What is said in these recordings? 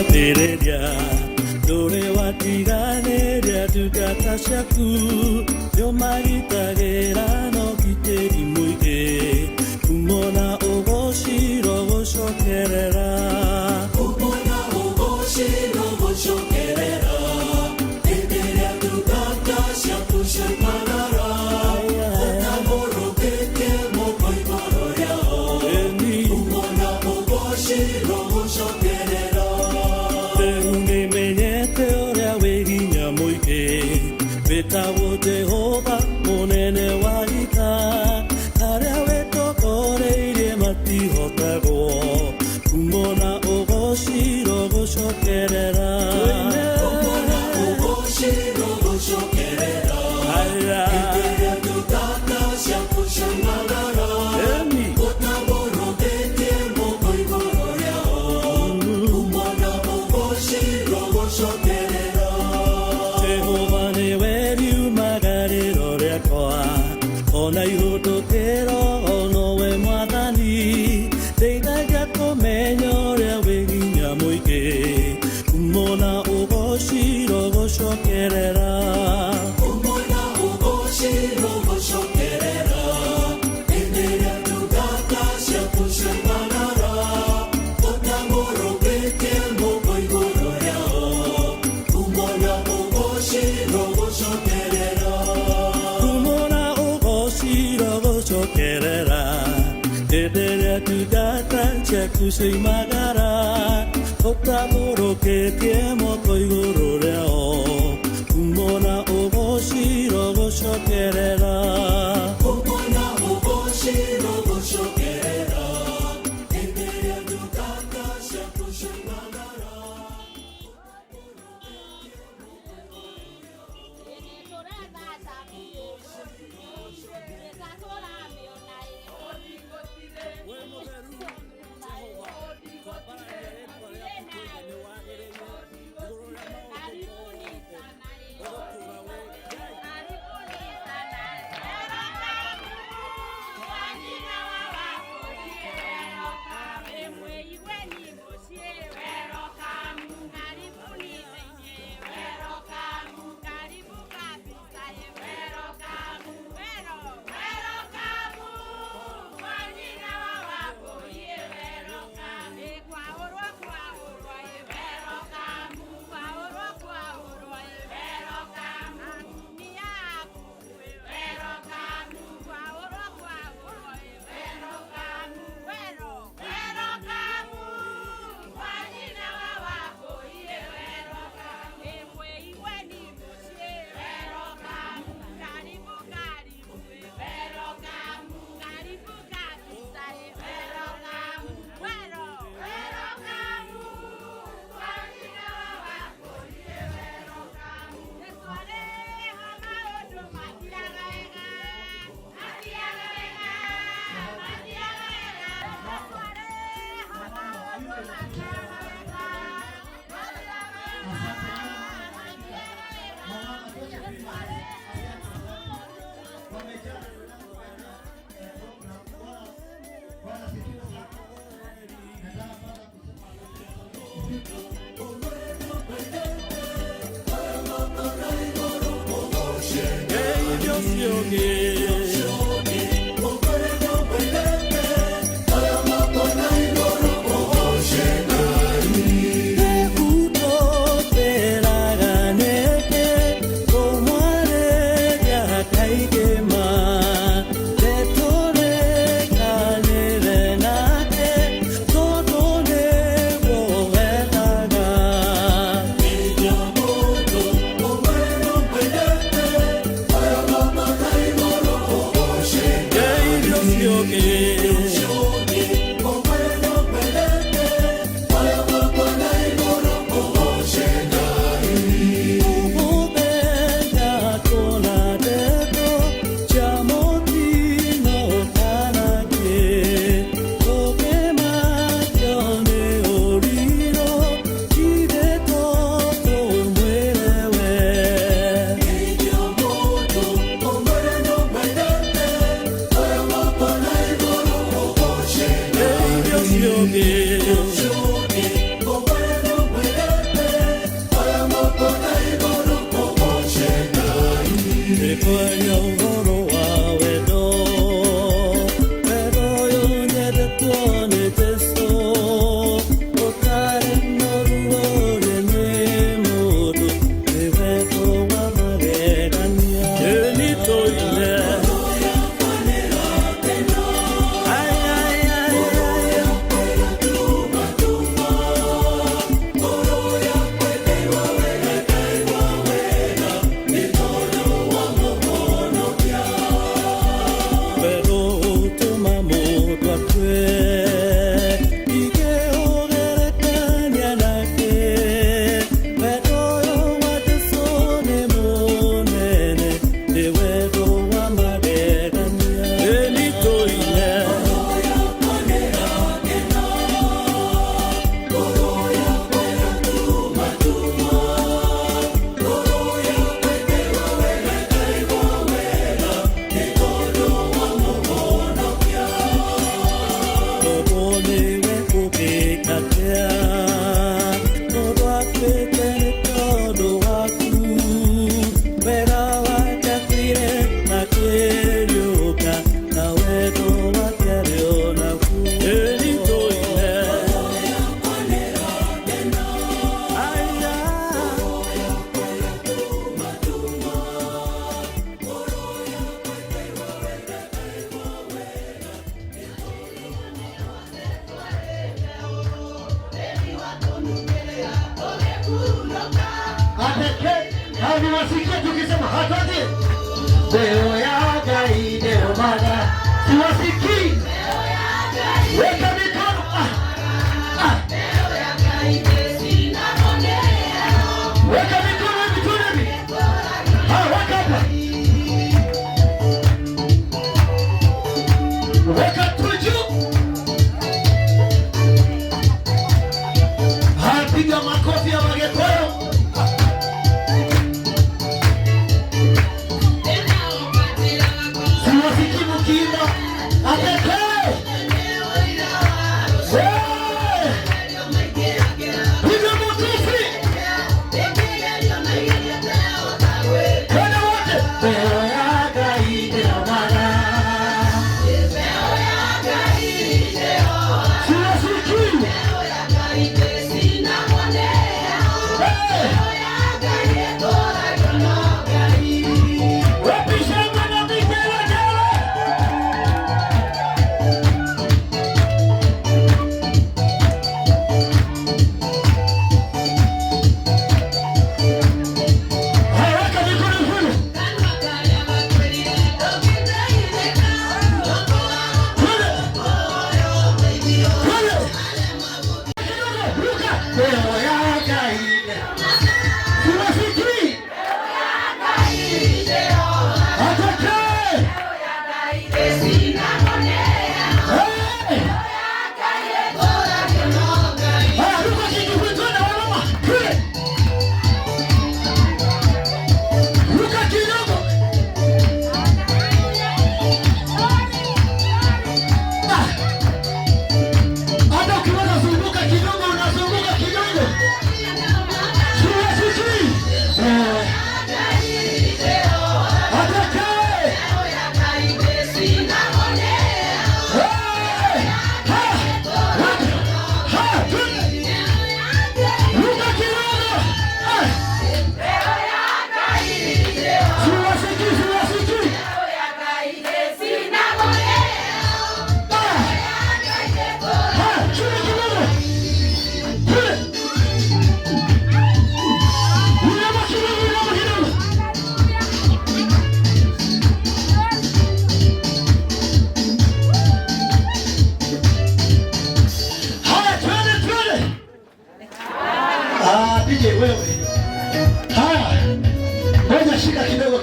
Teredia, Dore Watiganeria, Dugata Shaku, Yomarita Gerano, Kiteri Muige, Umona Ogoshi, Rogo Shokerera, Umona Ogoshi, Rogo Shokerera, Teredia, Dugata Shaku, Shamanara, Otamoro, Keke, Mokoi Moroya, Umona Ogoshi, Rogo Shokerera. Betawo Jehovah monene waika Karewe tokore ire mati hotago Kumona ogoshi rogo shokerera Kumona ogoshi rogo shokerera Eteria tutata shaku shamanara Otamoro keke mokoi moroya Kumona ogoshi rogo shokerera Jehovah Ona ihoto kero ono we mwadani Teita jako menyo rea weginya moike Umona ugoshi rogo shokerera Umona ugoshi rogo shokerera Enderea tugata shaku shamanara Otamoro keke moko igoro yao Umona ugoshi rogo shokerera Shokerera, Teredia Tugata Shaku Shimagara, Otamoro Keke Mokoi Gororeo, Umona Ogoshi Rogo Shokerera, Umona Ogoshi Rogo Shokerera, Teredia Tugata Shaku Shimagara. Leo ya gai leo mara siwasikii. Weka mikono. Leo ya gai sina monea. Weka mikono hivi. Weka hapa. Weka tuju. Piga makofi ya Wagekoyo. Siwasikii mkiimba. Atekee. Piga makofi. Kwenda wote. Leo ya gai leo mara. Siwasikii.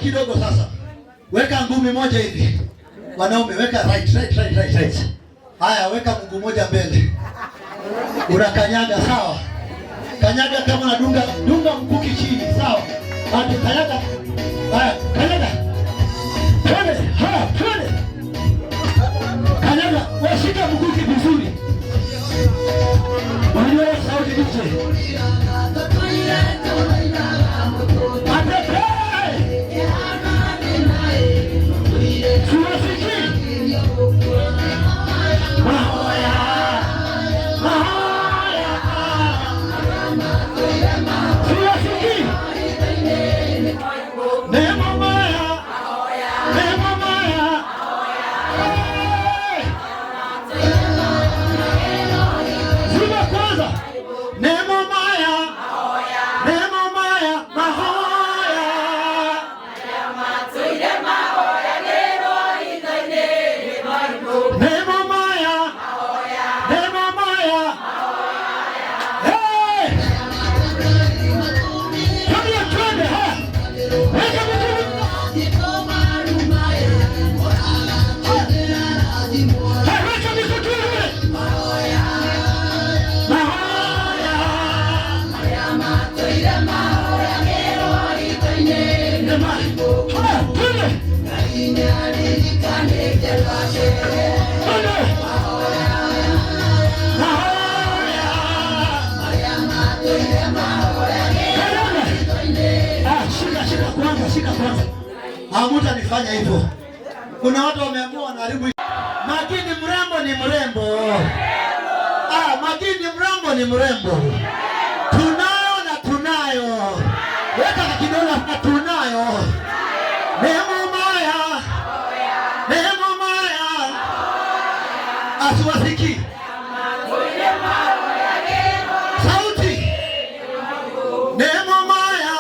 Kidogo sasa. Weka ngumi moja hivi. Wanaume weka right. Haya, weka mguu moja mbele. Unakanyaga sawa? Kanyaga kama unadunga mkuki chini, sawa? Hadi kanyaga. Haya, kanyaga. Twende. Kanyaga, washika mkuki vizuri. Unajua sauti nje. Hamutanifanya hivyo. Kuna watu wameamua wanaharibu. Magini mrembo ni mrembo. Magini mrembo ni mrembo. Tunayo na tunayo. Weka kidogo na tunayo. Nemo maya. Asiwasiki. Sauti. Nemo maya.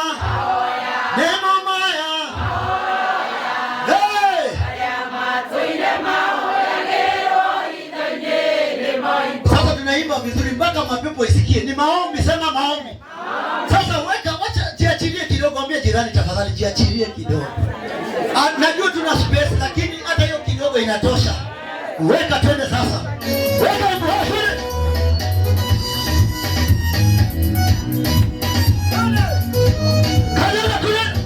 wanaimba vizuri mpaka mapepo isikie. Ni maombi, sema maombi. Sasa wacha jiachilie kidogo, ambia jirani tafadhali jiachilie kidogo. Najua tuna space lakini hata hiyo kidogo inatosha. Weka twende sasa. Weka mhasiri. Kalenda kule.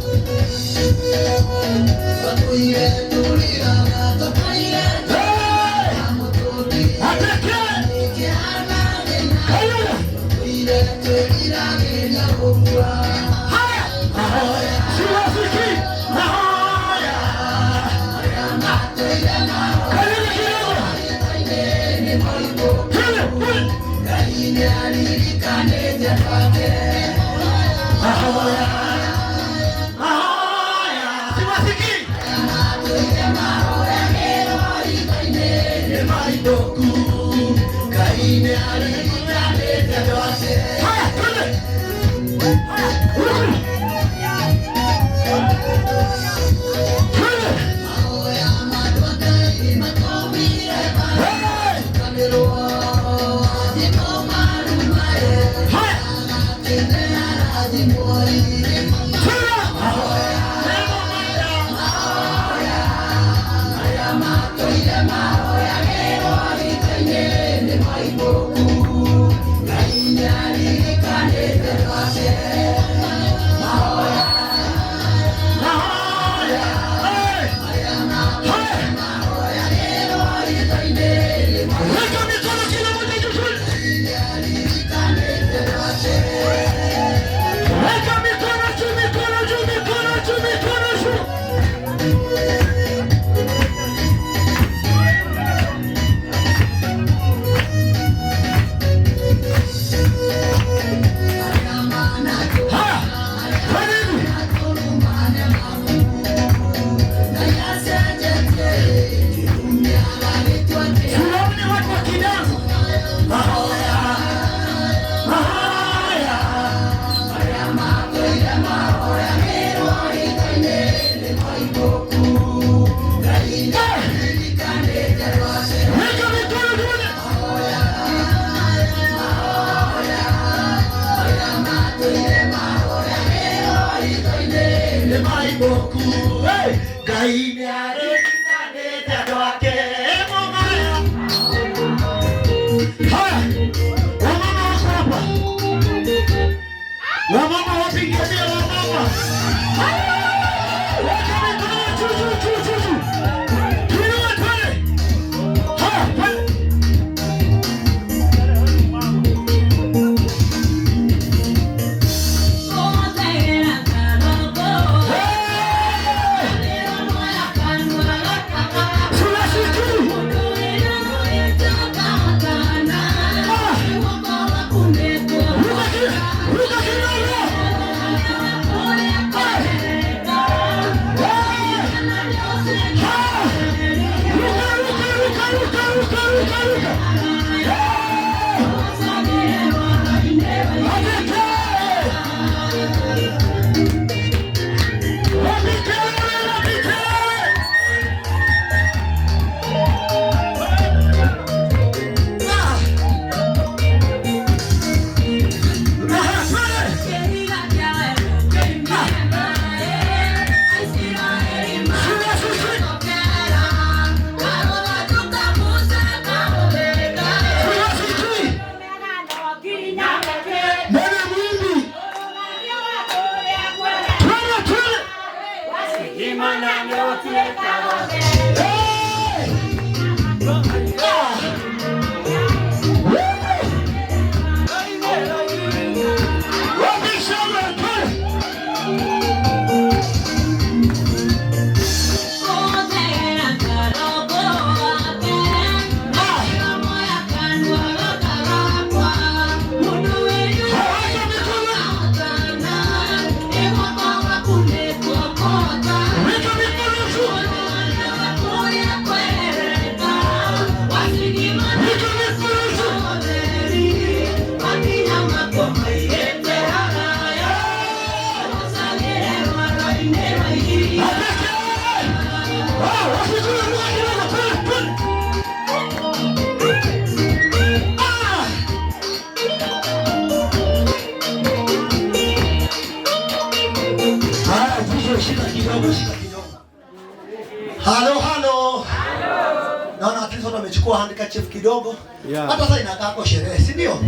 wamechukua handkerchief kidogo. Yeah. Hata sasa inakaa kwa sherehe, si ndio?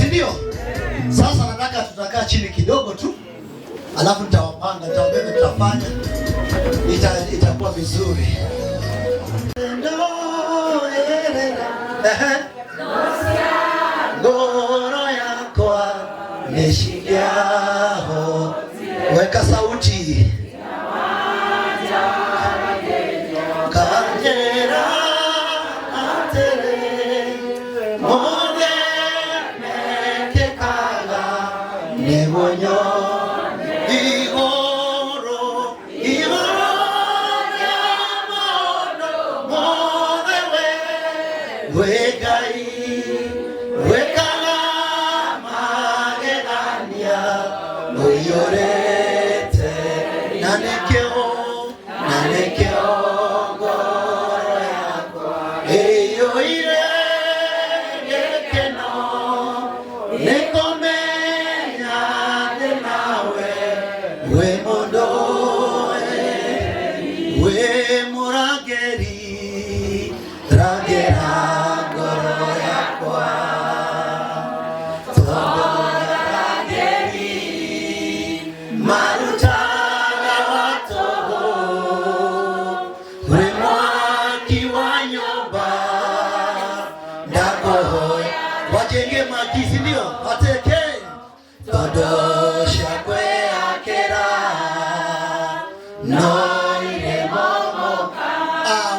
Si ndio? Sasa nataka tutakaa chini kidogo tu. Alafu nitawapanga, nitawaambia tutafanya. Itakuwa vizuri. Ngoro yako nishikiao. Weka sauti. Kajera atere mode mekekaga nebonyo igoro yamono modewe wegai wekala magegania oyorete nanekeo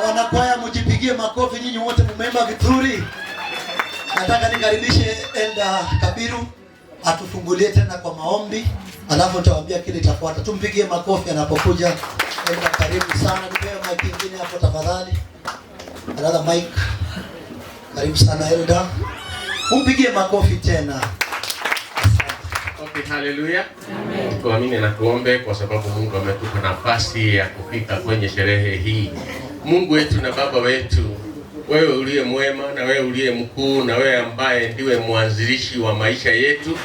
wanakwaya mjipigie makofi nyinyi wote mmeimba vizuri. Nataka nikaribishe Elda Kabiru atufungulie tena kwa maombi, alafu nitawaambia kile itafuata. Tumpigie makofi anapokuja. Elda, karibu sana. Nipewe mic nyingine hapo tafadhali. Another mic. Karibu sana Elda. Umpigie makofi tena. Okay, haleluya. Amen. Tuamini na tuombe kwa sababu Mungu ametupa nafasi ya kufika kwenye sherehe hii. Mungu wetu na Baba wetu, wewe uliye mwema na wewe uliye mkuu na wewe ambaye ndiwe mwanzilishi wa maisha yetu,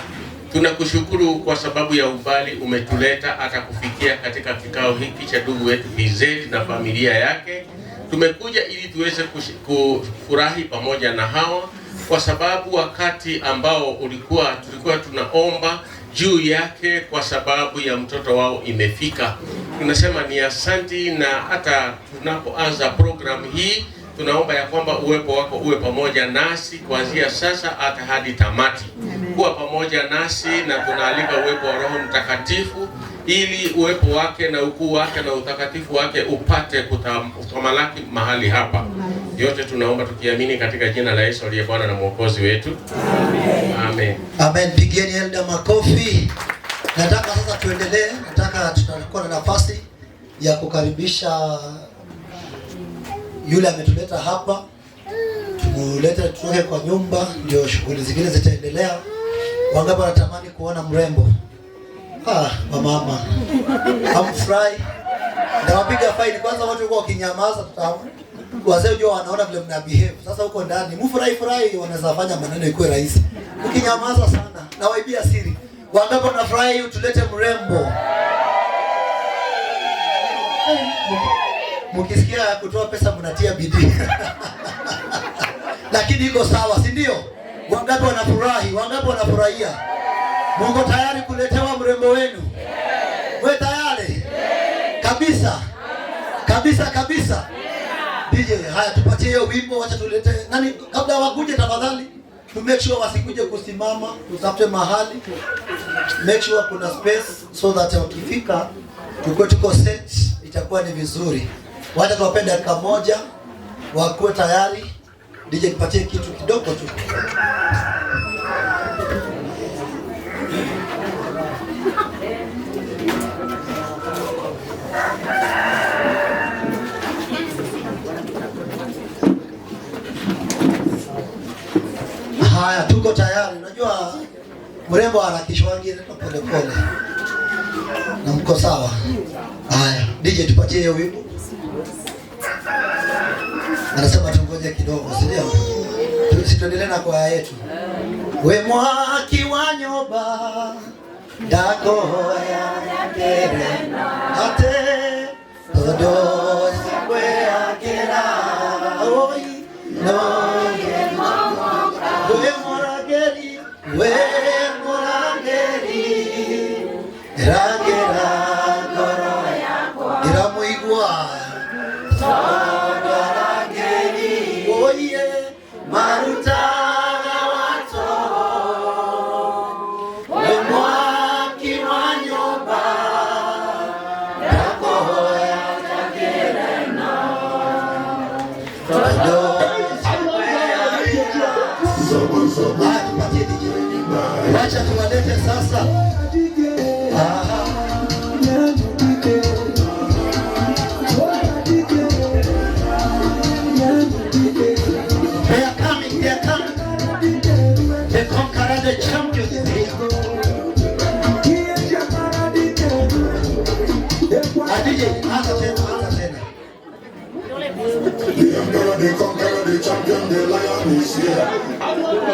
tunakushukuru kwa sababu ya umbali umetuleta hata kufikia katika kikao hiki cha ndugu wetu BZ na familia yake. Tumekuja ili tuweze kufurahi pamoja na hawa, kwa sababu wakati ambao tulikuwa tunaomba juu yake kwa sababu ya mtoto wao imefika. Tunasema ni asanti, na hata tunapoanza program hii tunaomba ya kwamba uwepo wako uwe pamoja nasi kuanzia sasa hata hadi tamati. Kuwa pamoja nasi, na tunaalika uwepo wa Roho Mtakatifu ili uwepo wake na ukuu wake na utakatifu wake upate kutamalaki mahali hapa. Yote tunaomba tukiamini katika jina la Yesu aliye Bwana na Mwokozi wetu. Amen. Amen. Amen. Pigeni Elda makofi. Nataka sasa tuendelee. Nataka tutakuwa na nafasi ya kukaribisha yule ametuleta hapa. Tumulete tutoke kwa nyumba, ndio shughuli zingine zitaendelea. Wangapi wanatamani kuona mrembo? Mama. Hamfurahi. Ndawapiga faini kwanza, watu wako wakinyamaza wazee unajua wanaona vile mna behave. Sasa huko ndani mfurahi wanaweza fanya maneno ikuwe rahisi. Ukinyamaza sana na waibia siri. Wangapi wanafurahi utulete mrembo? Mkisikia kutoa pesa mnatia bidii. Lakini iko sawa, si ndio? Wangapi wanafurahi? Wangapi wanafurahia? Mungu tayari kuletewa mrembo wenu? Wewe tayari? Kabisa. Kabisa. DJ, haya tupatie hiyo wimbo, acha tulete. Nani kabla wakuje tafadhali, to make sure wasikuje kusimama, tutafute mahali. Make sure kuna space so that wakifika tuko set, itakuwa ni vizuri. Wacha tuwapende dakika moja wakuwe tayari. DJ nipatie kitu kidogo tu. Haya, tuko tayari. Unajua mrembo harakishwangi pole pole. Na mko sawa? Haya, DJ tupatie hiyo wimbo. Anasema tungoje kidogo, si ndio? Tuendelee na kwaya yetu. We mwaki wa nyoba dako ya kere ate todo kwe akera oi Wacha tuwalete sasa. They are coming. The conqueror, the champion is here. DJ, anza tena. The emperor, the conqueror, the champion, the lion is here.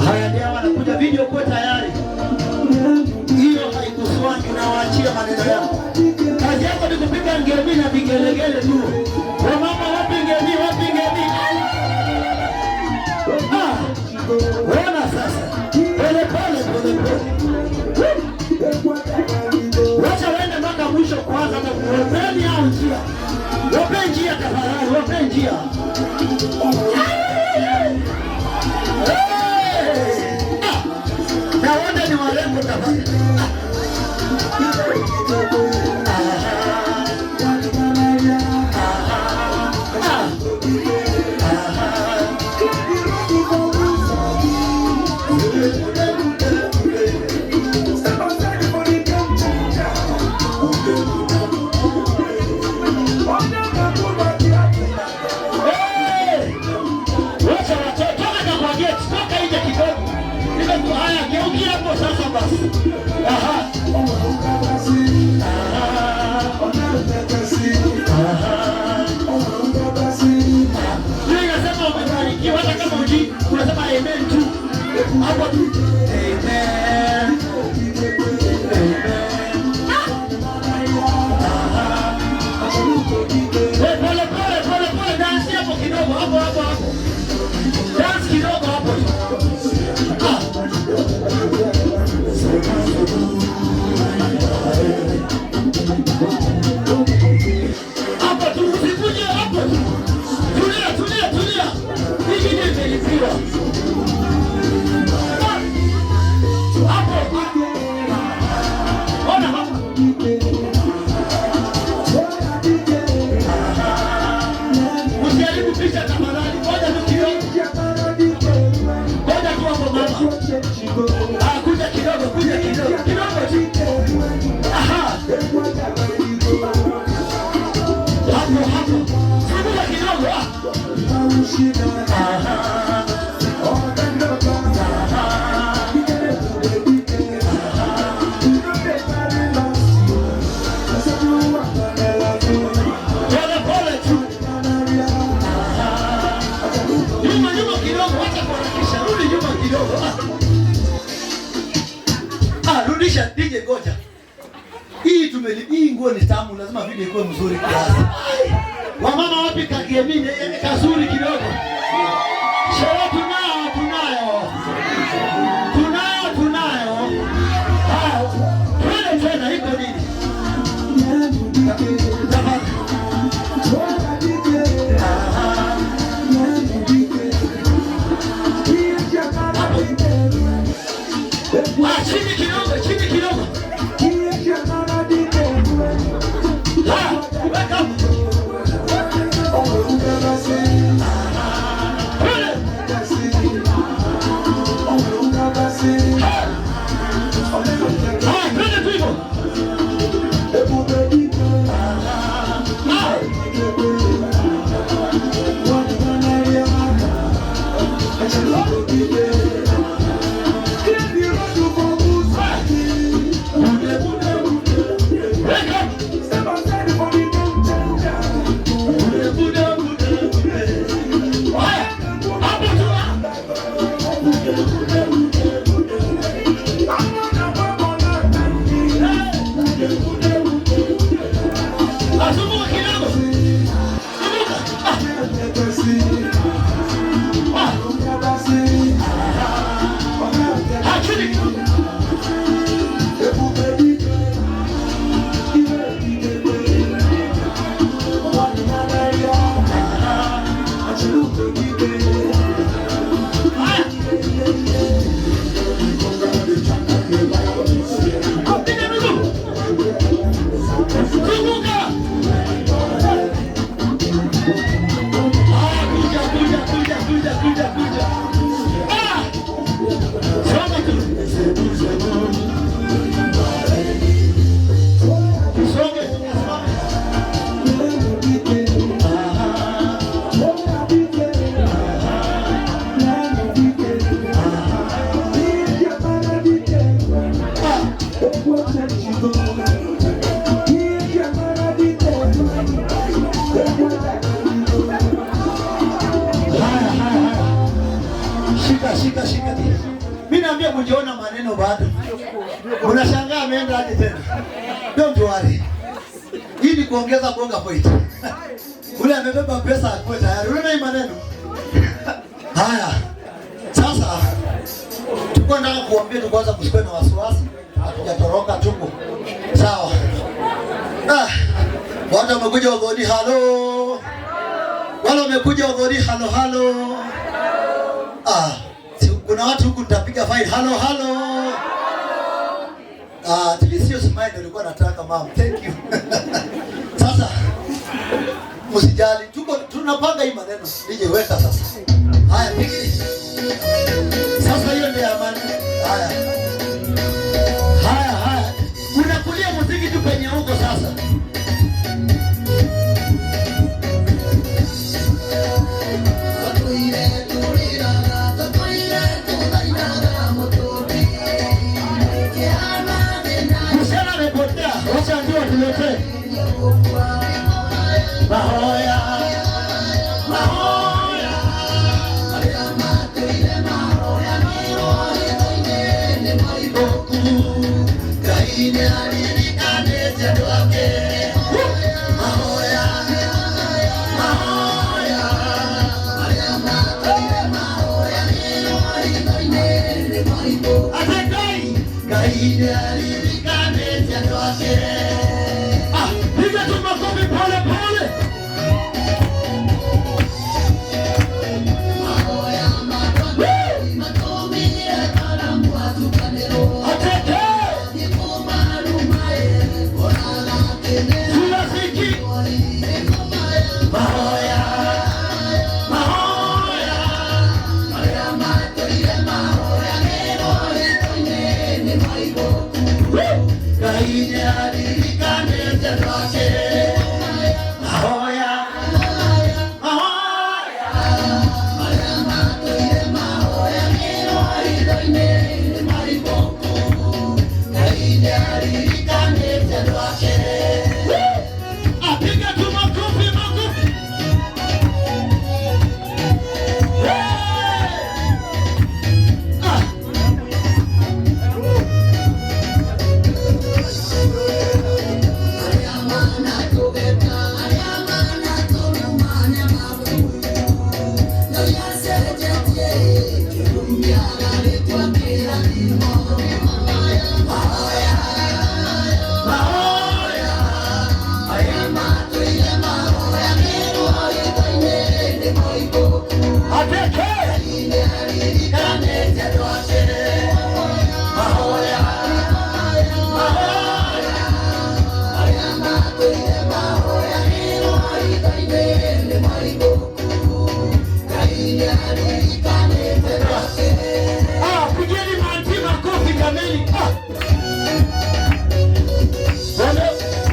Haya ndio wanakuja video kwa tayari. Hiyo haikusuani, unawaachia maneno yako. Kazi yako ni kupiga ngemi na vigelegele tu. Wamama wapi ngemi? Wana sasa. Pole. Wacha waende mpaka mwisho kwanza na kuwapeni au njia. Wape njia tafadhali, wape njia. Na wote ni warembo tafadhali. DJ goja. Hii nguo ni tamu, lazima video ikuwe mzuri kiasi. Wamama wapi kagiamini kazuri kidogo. Sherehe tunayo. Twende tena iko nini? Chini kidogo. Shika. Mimi naambia mjiona maneno bado. Unashangaa ameenda hadi tena. Don't worry. Hii ni kuongeza bonga point. Ule amebeba pesa kwa tayari. Unaona hii maneno? Haya. Sasa tuko ndani kuambia kwanza msikuwe na wasiwasi. Hatujatoroka tuko. Sawa. Watu wamekuja wagoni halo. Wale wamekuja wagoni halo. Kuna watu huku nitapiga fine. Halo. Sio smile nilikuwa nataka mama. Thank you. Sasa msijali. Tunapanga hii maneno. Nije weka sasa. Haya pigi. Sasa hiyo ndio amani. Haya. Unakulia muziki tu penye huko sasa.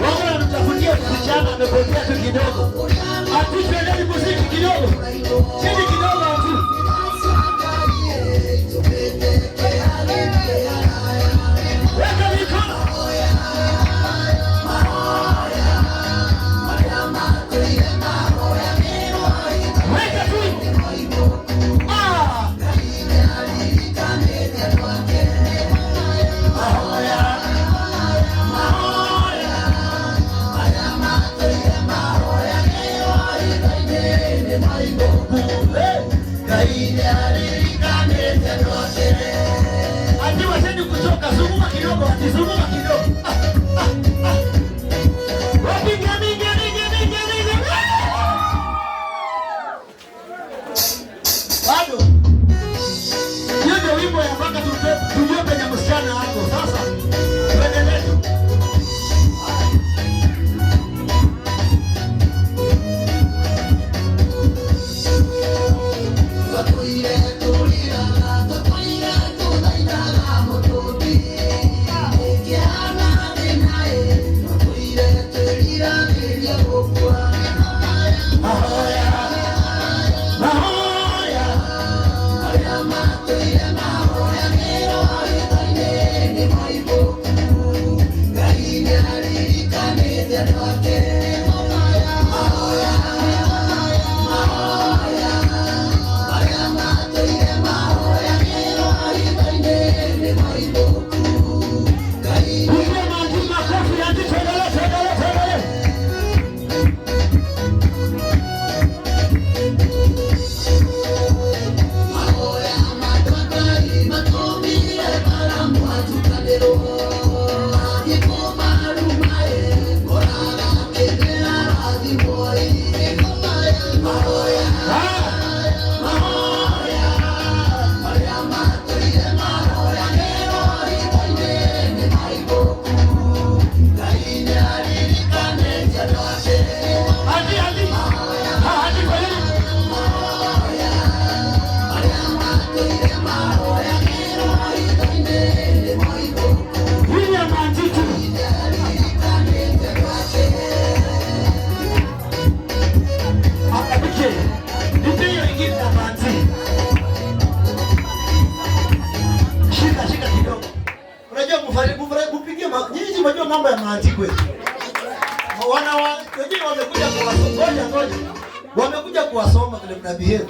Mahoya amepotea tu kidogo. Atupe muziki kidogo. Chini kidogo tu. Weka mikono. Weka tu. Mambo ya maandiko yetu. Wengine wamekuja kuwasoma. Wamekuja kuwasoma vile mnabehave.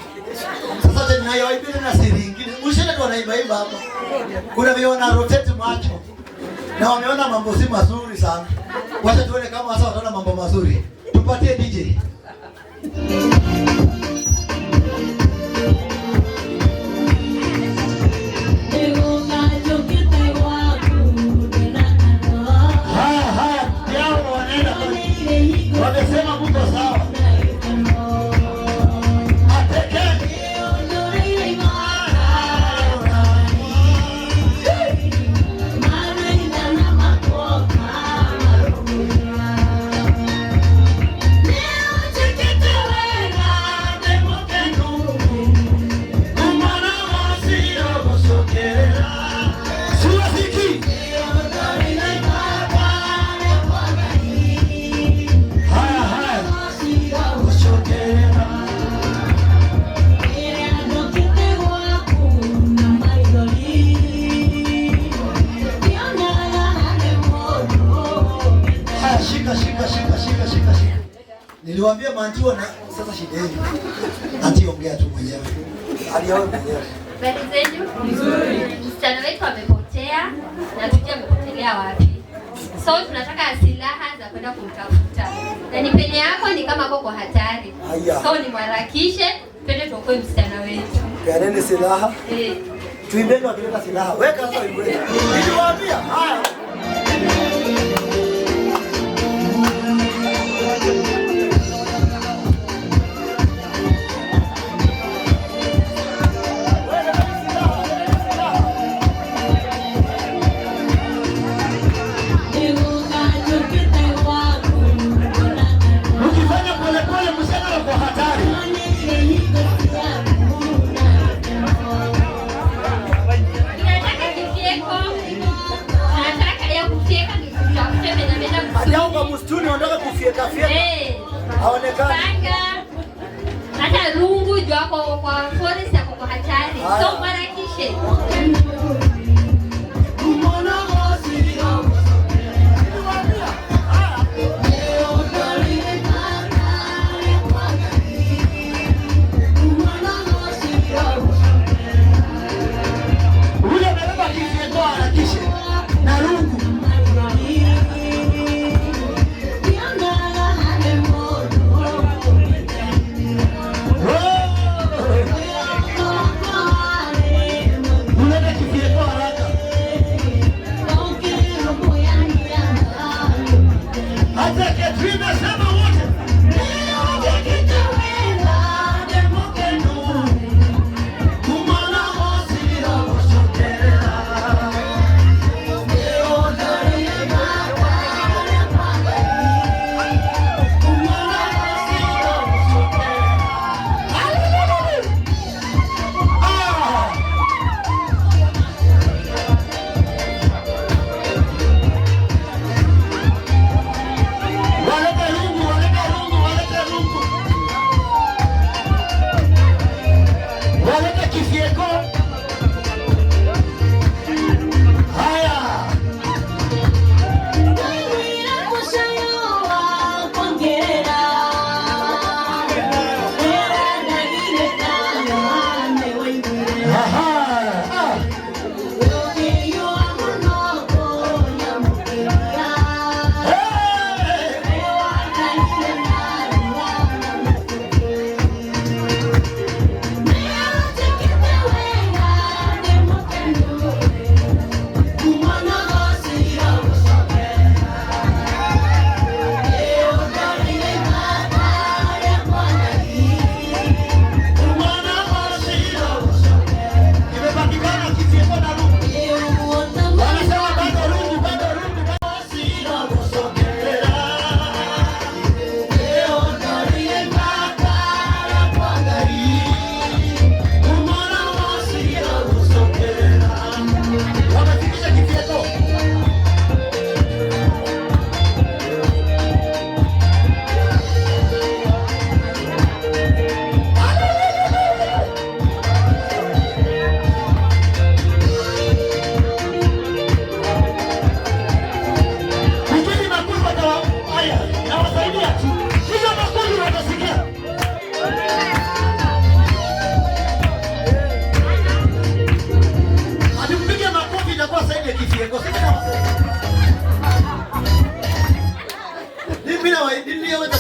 Sasa tena ninayoibili na siri nyingine. Mshene tu wanaimba hapa. Kuna vile wana rotate macho. Na wameona mambo si mazuri sana. Wacha tuone kama sasa wataona mambo mazuri. Tupatie DJ. Wamesema mko sawa. Shika. Niliwaambia Mantiwa na sasa shida yenu. Anti ongea tu mwenyewe. Aliawe mwenyewe. Habari zenu? Nzuri. Msichana wetu amepotea na tujue amepotelea wapi. So tunataka silaha za kwenda kumtafuta. Na ni penye yako ni kama kwa hatari. So ni mharakishe twende tuokoe msichana wetu. Peaneni silaha? Tuimbeni wakileta silaha. Weka hapo imbeni. Niliwaambia. Haya. Hata rungu jua kwa forest ya kwa hatari. So marakishe. Unataka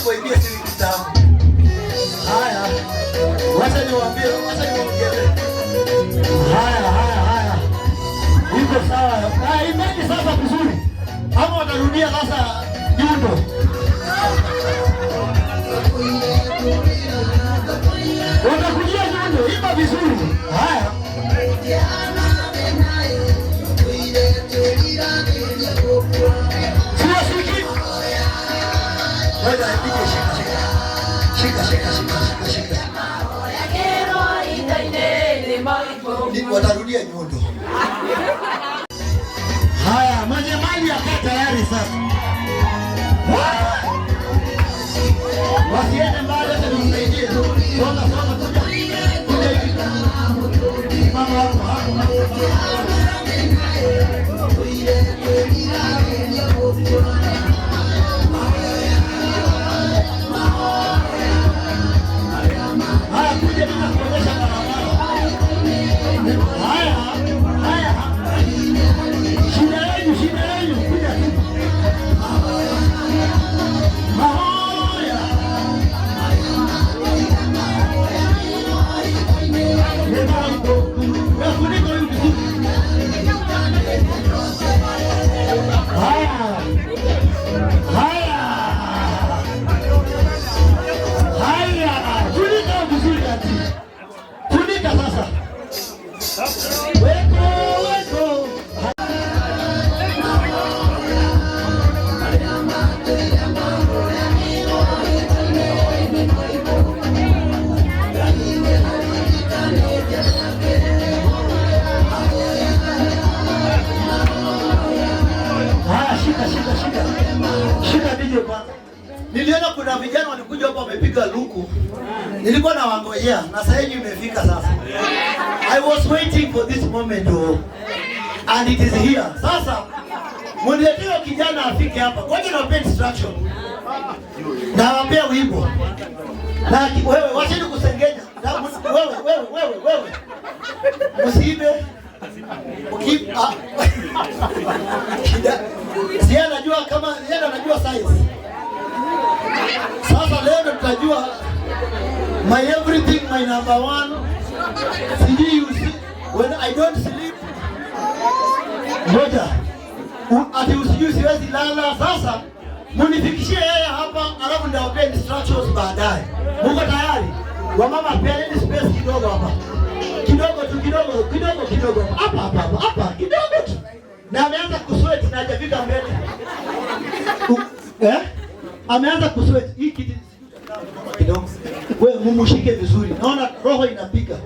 nikuibie siri kitabu. Haya. Wacha niwaambie. Haya. Iko sawa. Imeni sasa vizuri. Ama watarudia sasa nyundo. Watakuja nyundo, imba vizuri. Haya. Siwasiki. Wewe nipige shika. Watarudia nyundo. Haya, mali yako tayari sasa. Wasiende mbali hata nimsaidie. Songa kuja. Mama hapo. Haya, kuja na kuonyesha barabara. Haya. Shida yenu kuja tu. Mahoya. Funika sasa. Weko. Shika video kwanza. Niliona kuna vijana walikuja hapa wamepiga luku. Nilikuwa na wangojea na sasa hivi imefika sasa. I was waiting for this moment and it is here. Sasa mnileteo kijana afike hapa. Ngoja niwape instruction. Na wapea wimbo. Na wewe wacheni kusengenya. Wewe. Msiibe. Yeye anajua kama yeye anajua size. Sasa leo tutajua my everything, my number one. See you see when I don't sleep. Ngoja. Ati usijui siwezi lala. Sasa munifikishie yeye hapa alafu nitawapea instructions baadaye. Mungu tayari? Wamama peeni space kidogo hapa. Kidogo. Hapa kidogo tu. Na ameanza kusweat na hajafika mbele. Ameanza kusweat. Hii kitu kidogo. Wewe mumushike vizuri. Naona roho inapiga.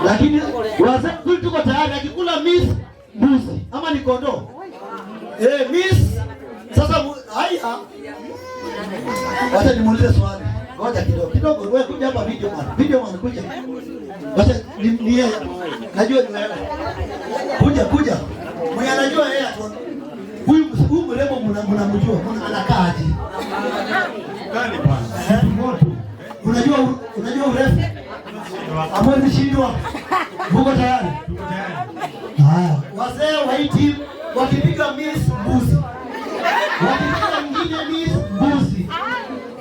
Lakini wazee tuko tayari akikula miss mbuzi ama ni kondoo. Miss sasa haya. Wacha nimuulize swali. Ngoja kidogo. Wewe kuja hapa video man kuja. Wacha ni yeye. Najua ni wewe. Kuja. Mwenye anajua yeye tu. Huyu mrembo mnamjua. Anakaa aje? Gani bwana? Unajua urefu? Amwe mshindwa. Muko tayari? Haya. Wazee waiti wakipiga miss mbuzi. Wakipiga mwingine miss mbuzi.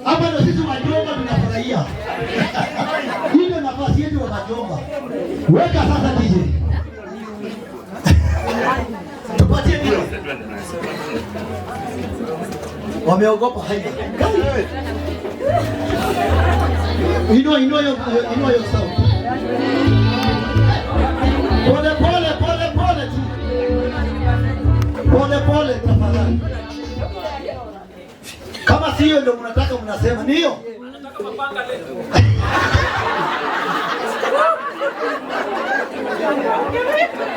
Hapa ndio sisi wajomba tunafurahia. Ile nafasi yetu ya wajomba. Weka sasa DJ. Tupatie nini? Wameogopa haida. Inua hiyo sauti. Pole tafadhali. Kama sio ndio mnataka mnasema ndio.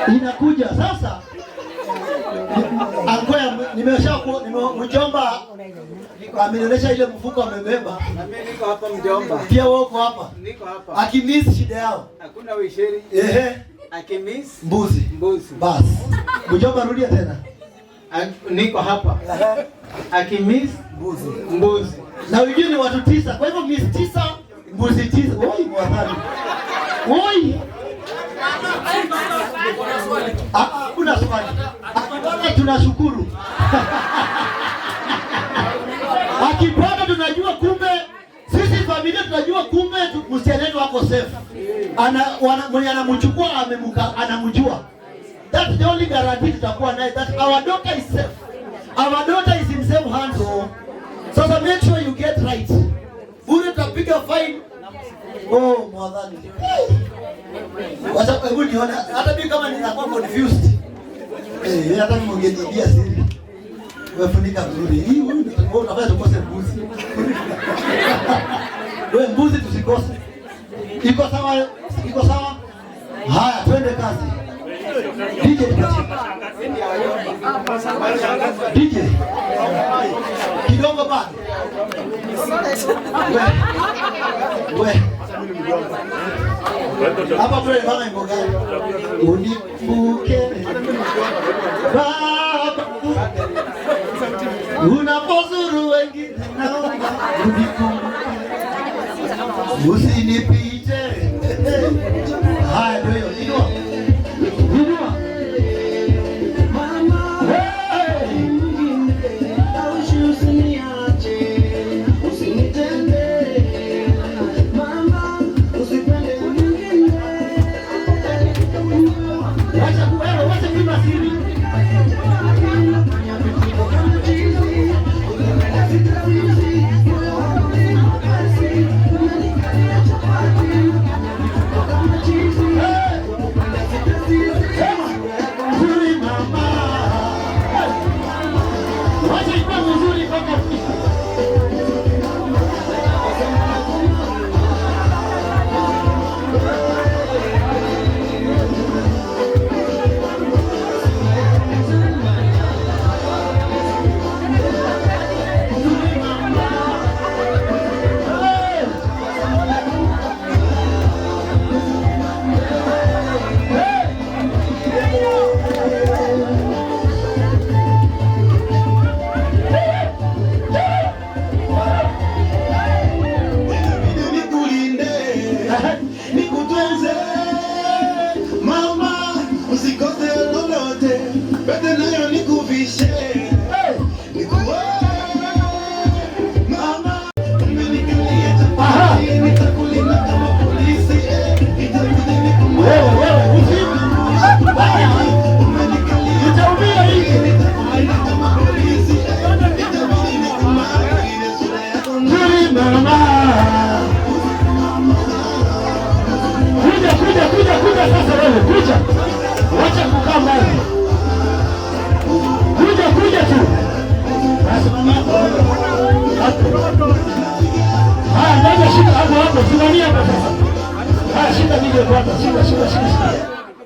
Inakuja sasa. Angoya mjomba amenionyesha ile mfuko amebeba. Na mimi niko hapa mjomba. Pia wewe uko hapa? Niko hapa. Akimiss shida yao. Hakuna wisheri. Akimiss mbuzi. Bas. Mjomba rudia tena. Niko hapa. Akimiss mbuzi. Na wengine watu 9. Kwa hivyo miss 9, mbuzi 9. Oi mwadhari. Oi. Kuna swali. Tunashukuru. Akipata tunajua kumbe sisi familia tunajua kumbe msichana wetu wako safe. Mwenye anamchukua anamjua. That's the only guarantee tutakuwa naye that our daughter is safe. Our daughter is in safe hands. So make sure you get right. Bure tutapiga fine. Oh, mwadhani. Wacha hebu niona hata mimi kama ninakuwa confused. Hata mngeniambia siri. Wewe funika vizuri. Hii wewe unafanya tukose mbuzi. Wewe mbuzi tusikose. Iko sawa? Iko sawa? Haya, twende kazi. DJ DJ. Kidogo bado. Wewe. Hapa pale bana mboga. Unibuke. Baba. Unapozuru wengine naomba unikumbuke. Usinipite. Haya ndio hiyo. Inua.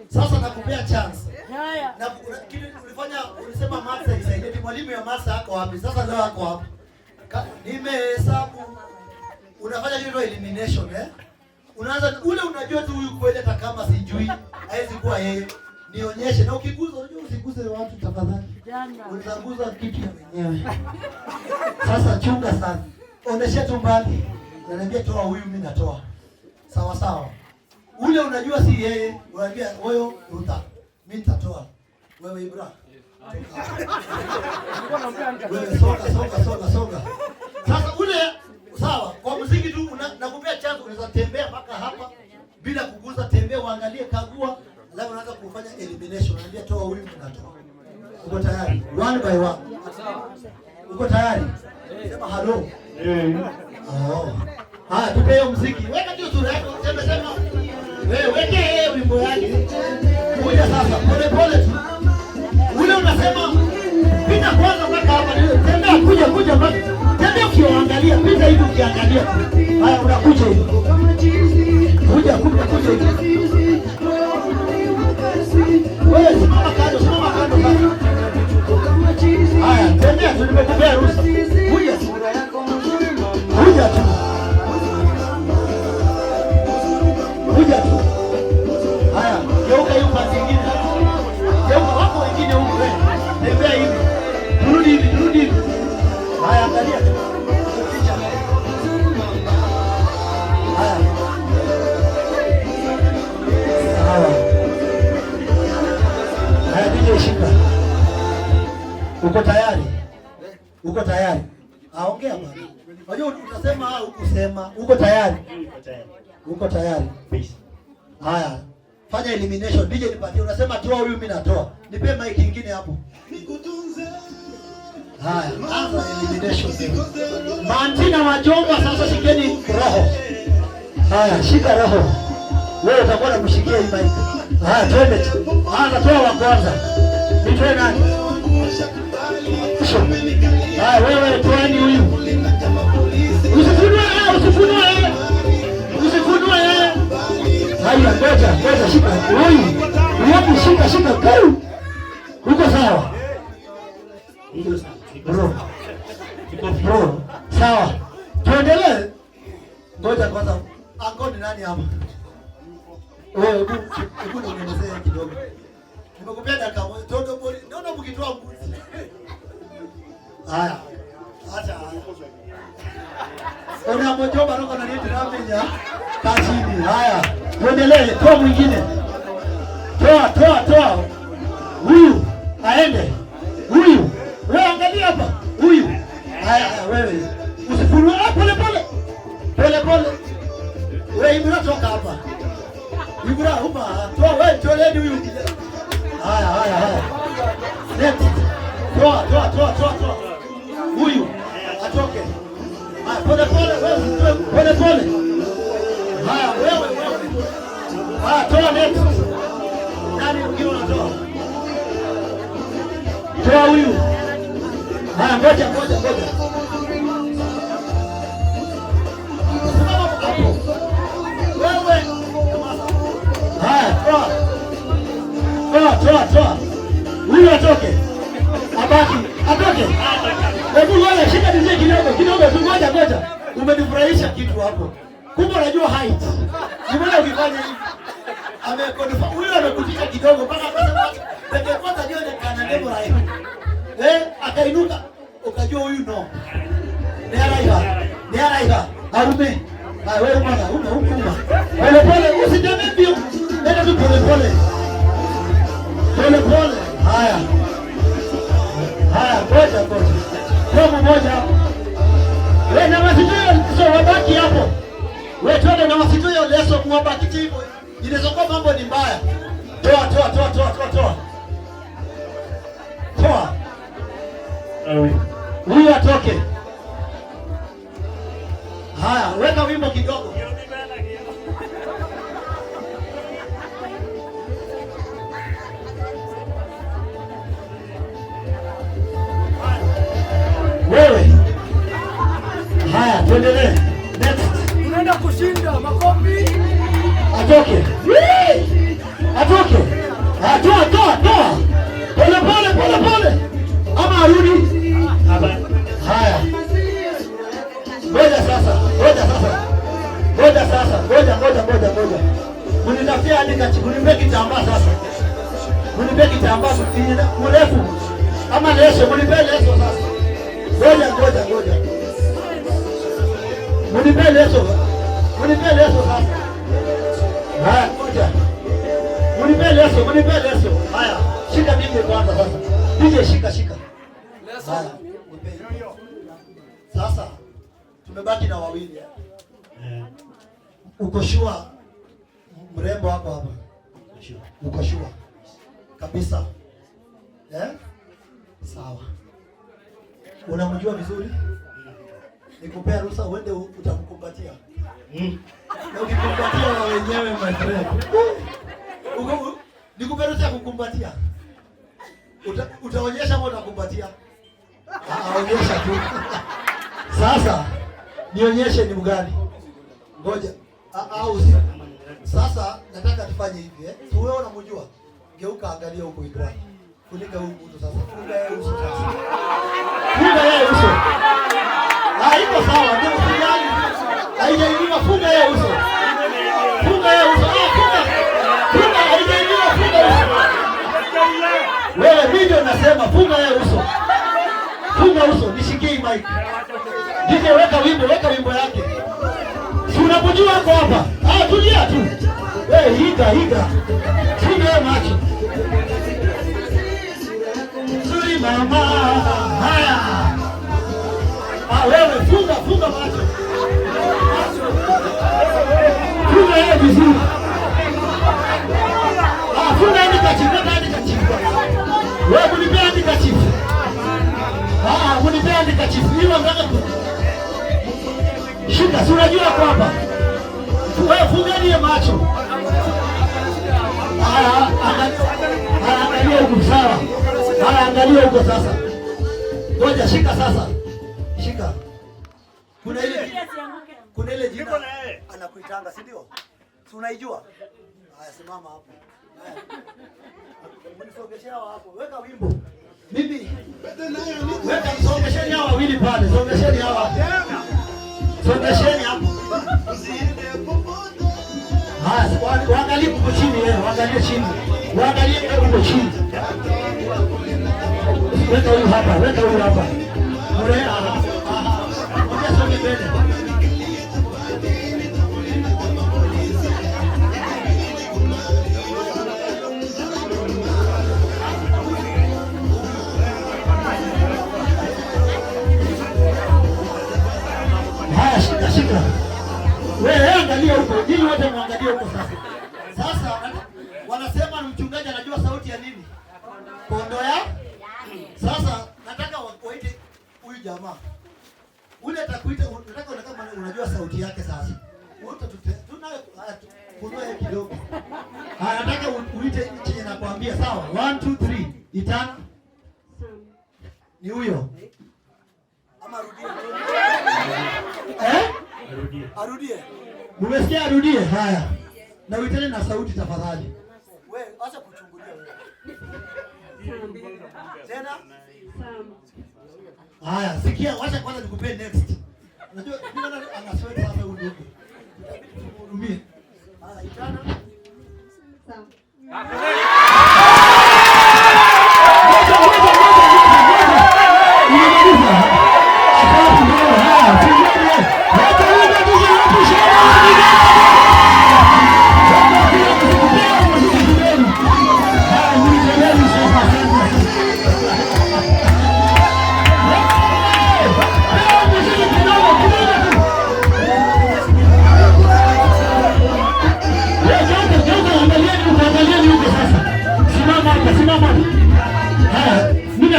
Sasa nakupea chance. Na kile ulifanya ulisema Martha isaidie. Mwalimu ya Martha yako wapi? Sasa leo yako wapi? Nimehesabu. Unafanya hiyo elimination Unaanza ule unajua tu huyu kweli hata kama sijui haiwezi kuwa yeye. Nionyeshe na ukiguza unajua usiguze watu tafadhali. Unaguza kitu ya wenyewe. Sasa chunga sana. Onesha tu mbali. Unaniambia toa huyu mimi natoa. Sawa sawa. Ule unajua si yeye, unaniambia wewe Ruta. Mimi nitatoa. Wewe Ibra. Wewe soga. Sasa ule sawa, kwa muziki tu nakupea chance unaweza tembea mpaka hapa bila kuguza, tembea uangalie, kagua, alafu unaanza kufanya elimination. Unaniambia toa huyu natoa. Uko tayari? One by one. Uko tayari? Sema hello. Haya, tupe hiyo muziki. Weka tu sura yako, sema. Wewe weke wimbo yake. Kuja sasa, pole tu. Ule unasema pita kwanza mpaka hapa. Tembea kuja mpaka. Tembea ukiangalia, pita hivi ukiangalia. Haya unakuja hivi. Kuja hivi. Wewe simama kando sasa. Haya, tembea tu, nimekupea ruhusa. Kuja tu. Haya, geuka hiyo pande nyingine. Geuka wako wengine huko wewe. Tembea hivi. Rudi hivi. Haya, angalia. Haya. Sawa. Haya, DJ shika. Uko tayari? ongea bwana. Unajua utasema hukusema. Uko tayari? Uko tayari? Haya. Fanya elimination. DJ nipatie. Unasema toa huyu mimi natoa. Nipe mic nyingine hapo. Haya, anza elimination. Mantina Majomba sasa shikeni roho. Haya, shika roho. Wewe utakuwa unamshikia hii mic. Haya, twende. Anza toa wa kwanza. Nitoe nani? Haya, wewe toani huyu. Usifunue yeye. Haya, ngoja shika. Huyu. Wapi shika kau. Uko sawa? Bro. Sawa. Tuendelee. Ngoja kwanza. Angoni nani hapa? Wewe hebu niongezee kidogo. Nimekupea dakika moja. Toto bori. Naona mkitoa mbuzi. Haya. Acha. Ona Majomba roho na nini ramenya. Kachini. Haya. Tuendelee. Toa mwingine. Toa. Huyu aende. Huyu. Wewe angalia hapa. Huyu. Haya wewe. Usifunue pole. Wewe Ibra toka hapa. Ibra hapa. Toa wewe toleni huyu kijana. Haya. Next. Toa. Huyu atoke. Haya pole. Haya wewe. Haya toa next. Nani mwingine unatoa? Toa huyu. Haya ngoja. Wewe. Haya toa. Huyu atoke. Atoke. Hebu wewe shika DJ kidogo tu ngoja. Umenifurahisha kitu hapo. Kumbe unajua height. Mbona ukifanya hivi? Amekonfa. Huyu amekutisha kidogo mpaka peke kwanza ndio kana ndio hivi. Akainuka. Ukajua huyu no. Ni alaiha. Harume. Wewe mwana, uma. Pole, usijame mbio. Nenda tu pole. Haya, ngoja. Kwa mmoja hapo. Wewe na wasitoe sio wabaki hapo. Wewe twende na wasitoe leso mwabaki hivyo. Inazokuwa mambo ni mbaya. Toa. Huyu atoke. Haya, weka wimbo kidogo. Wewe. Haya, tuendelee. Next. Unaenda kushinda makofi. Atoke. Toa. Pole. Ama arudi. Haya. Ngoja sasa. Munitafutie andika munipe kitambaa sasa. Munipe kitambaa mrefu. Ama leso, munipe leso sasa. Ngoja. Munipe leso sasa. Haya, ngoja. Munipe leso. Haya, shika bibi kwanza sasa. DJ shika. Haya. Sasa tumebaki na wawili. Uko sure mrembo wako hapa? Uko sure kabisa? Sawa. Unamjua vizuri? Nikupea ruhusa uende utamkumbatia. Na ukikumbatia wa wenyewe my friend. Nikupea ruhusa kukumbatia. Utaonyesha mbona unakumbatia? Onyesha tu. Sasa nionyeshe ni mgani. Ngoja. Sasa nataka tufanye hivi Si wewe unamjua? Geuka angalia huko Ibrahim. Funika huyu mtu sasa. Funga yeye uso sasa. Iko sawa, ndio usijali. Haijainua funga yeye uso. Funga uso. Wewe video nasema funga yeye uso. Funga uso, nishikie mic. DJ weka wimbo yake. Si unapojua hapo hapa. Tulia tu. Wewe higa. Funga macho. Suri mama. Haya. wewe funga macho. Funga yeye vizuri. Funga handkerchief. Wewe unipea handkerchief. Unipea handkerchief. Hiyo nataka shika, si unajua kwa hapa. Wewe fungeni macho. Angalia huko sawa. Angalia huko sasa. Ngoja shika sasa. Shika. Kuna ile jina anakuitanga, si ndio? Si unaijua? Haya, simama hapo. Mnisogeshea hapo. Weka wimbo. Mimi. Weka sogesheni hawa wawili pale. Sogesheni hawa. Sogesheni hapo. Haya, waangalie huko chini wewe, waangalie chini. Waangalie huko chini. Weka huyu hapa. Mrea hapa. Ngoja songe mbele. Shika. Wewe angalia huko. Nyinyi wote muangalie huko sasa. Sasa wanasema mchungaji anajua sauti ya nini? Kondo ya? Sasa nataka waite huyu jamaa. Ule atakuita, nataka kama unajua sauti yake sasa. Wote tunayo kidogo. Nataka uite chenye nakwambia, sawa? 1 2 3. Itana. Ni huyo. Ama arudie. Umesikia arudie? Haya. Na uitane na sauti tafadhali. Wewe acha kuchungulia wewe. Tena? Haya, sikia, wacha kwanza nikupe next. Unajua ndio anasweat sasa huyu ndugu. Tuhurumie. Haya, itana. Sawa.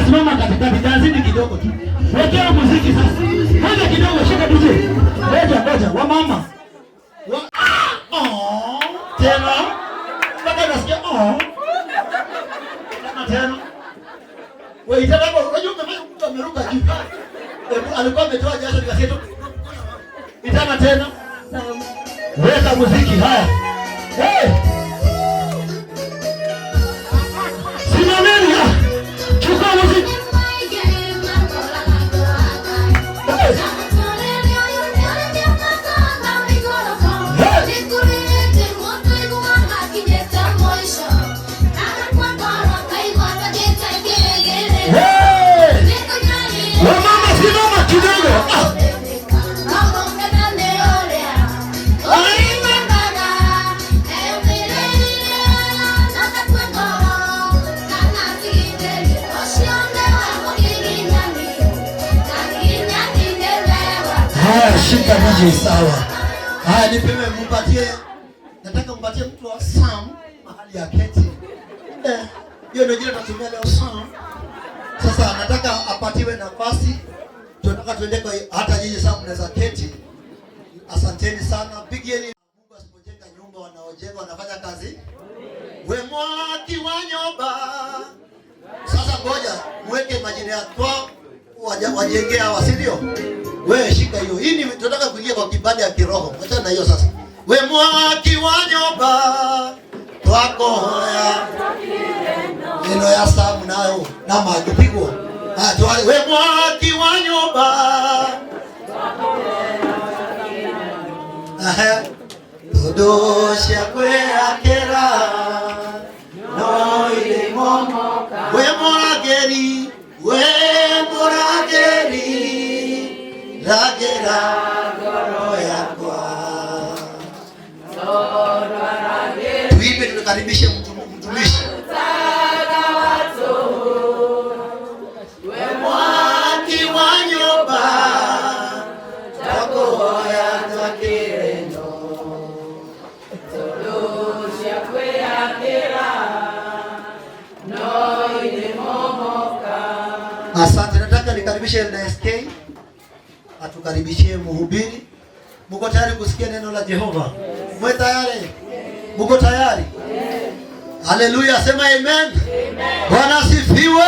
Simama katikati, danzini kidogo tu. Wekea muziki sasa. Ngoja kidogo, shika DJ. Ngoja, wamama. Tena. Baka nasikia tena. Wewe itaka unajua mtu ameruka juu. Alikuwa ametoa jasho nikasikia tu. Itana tena. Weka muziki haya. Simameni ya. Chukua muziki. Shika DJ sawa. Haya, nipime mpatie. Nataka mpatie mtu wa Sam mahali ya keti. Hiyo ndio jina tunatumia leo, Sam. Sasa nataka apatiwe nafasi. Tunataka tuende kwa hata nyinyi Sam mnaweza keti. Asanteni sana. Pigeni. Mungu asipojenga nyumba, wanaojenga wanafanya kazi. We mwaki wa nyumba. Sasa ngoja muweke majina yako wajengea hawa, si ndio? Wewe shika hiyo. Hii ni tunataka kuingia kwa kibali ya kiroho. Acha na hiyo sasa. We mwaki wa nyumba twako ya neno ya Samu nayo na magipigwa. Tuale we mwaki wa nyumba Dodosha kwe akera no ile momoka we mwageri ragera goro yakwa tuipe tukaribishe mtumishi we mwaki wa nyumba Asante, nataka nikaribishe LSK atukaribishie mhubiri. Mko tayari kusikia neno la Jehova? Mwe tayari? Mko tayari? Haleluya, sema amen. Bwana asifiwe.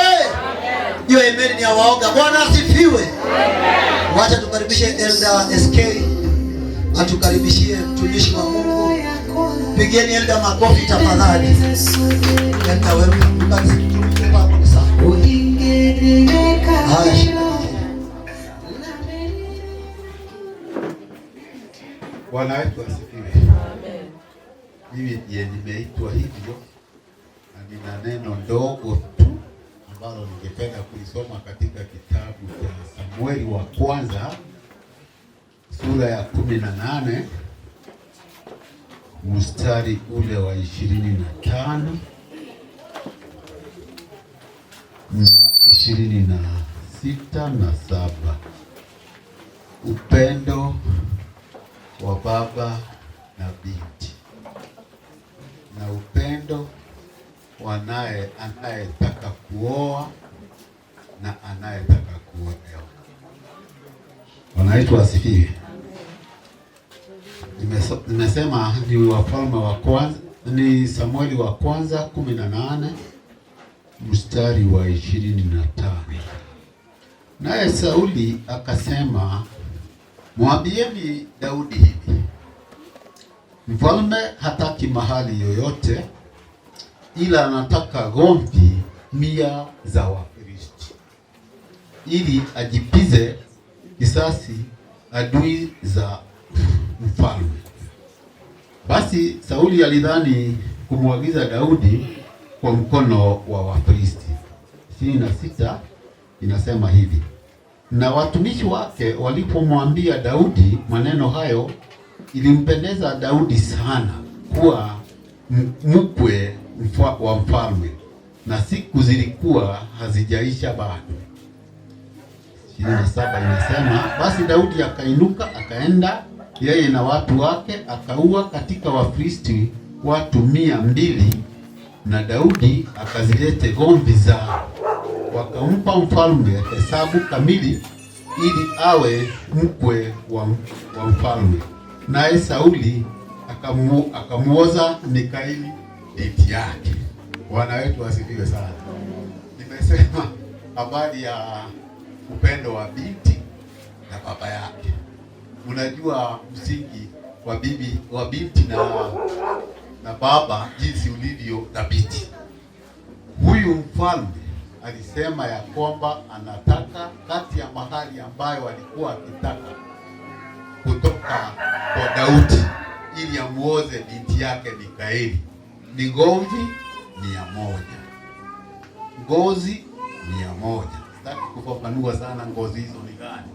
Hiyo amen ni ya waoga. Bwana asifiwe. Wacha tukaribishe Elder SK atukaribishie mtumishi wa Mungu. Pigeni Elder makofi tafadhali. Elder wewe mtumishi wako ni sawa. Bwana wetu asifiwe. Amen. Mimi ndiye nimeitwa hivyo na nina neno ndogo tu ambalo ningependa kulisoma katika kitabu cha Samueli wa kwanza sura ya 18 mstari ule wa 25 na 26 na 7. Upendo wa baba na binti na upendo wa anayetaka kuoa na anayetaka kuolewa. Wanaitwa asifiwe. Nimesema ni Wafalme wa kwanza, ni Samueli wa kwanza 18 mstari wa 25. Naye Sauli akasema, mwambieni Daudi hivi, mfalme hataki mahali yoyote, ila anataka gomvi 100 za Wafilisti, ili ajipize kisasi adui za mfalme. Basi Sauli alidhani kumwagiza Daudi kwa mkono wa Wafilisti. 26 inasema hivi, na watumishi wake walipomwambia Daudi maneno hayo, ilimpendeza Daudi sana kuwa mkwe wa mfalme, na siku zilikuwa hazijaisha bado. 27 inasema, basi Daudi akainuka akaenda yeye na watu wake, akaua katika Wafilisti watu 200, na Daudi akazilete gomvi zao. Wakampa mfalme hesabu kamili ili awe mkwe wa mfalme. Naye Sauli akamuoza Mikaeli binti yake. Bwana wetu asifiwe sana. Nimesema habari ya upendo wa binti na baba yake. Unajua msingi wa binti na baba jinsi ulivyo dhabiti. Huyu mfalme alisema ya kwamba anataka kati ya mahali ambayo alikuwa akitaka kutoka kwa Daudi ili amuoze binti yake Mikaeli ni gomvi 100. Ngozi 100. Sitaki kufafanua sana ngozi hizo ni gani.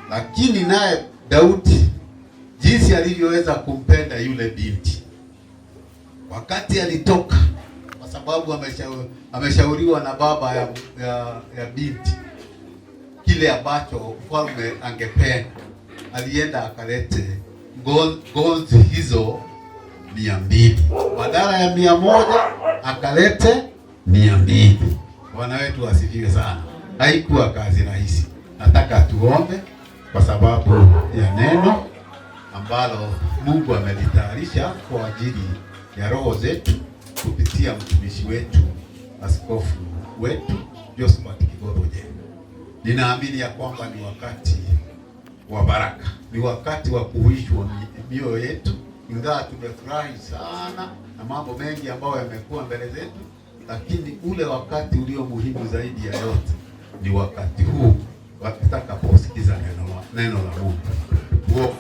Lakini naye Daudi jinsi alivyoweza kumpenda yule binti, wakati alitoka, kwa sababu ameshauriwa na baba ya binti kile ambacho mfalme angependa, alienda akalete ngozi hizo 200 badala ya 100, akalete 200. Bwana wetu asifiwe sana. Haikuwa kazi rahisi. Nataka tuombe kwa sababu ya neno ambalo Mungu amelitayarisha kwa ajili ya roho zetu kupitia mtumishi wetu, askofu wetu Josephat Kigoroje. Ninaamini ya kwamba ni wakati wa baraka, ni wakati wa kuhuishwa mioyo yetu. Ingawa tumefurahi sana na mambo mengi ambayo yamekuwa mbele zetu, lakini ule wakati ulio muhimu zaidi ya yote ni wakati huu tutakaposikiza neno la Mungu.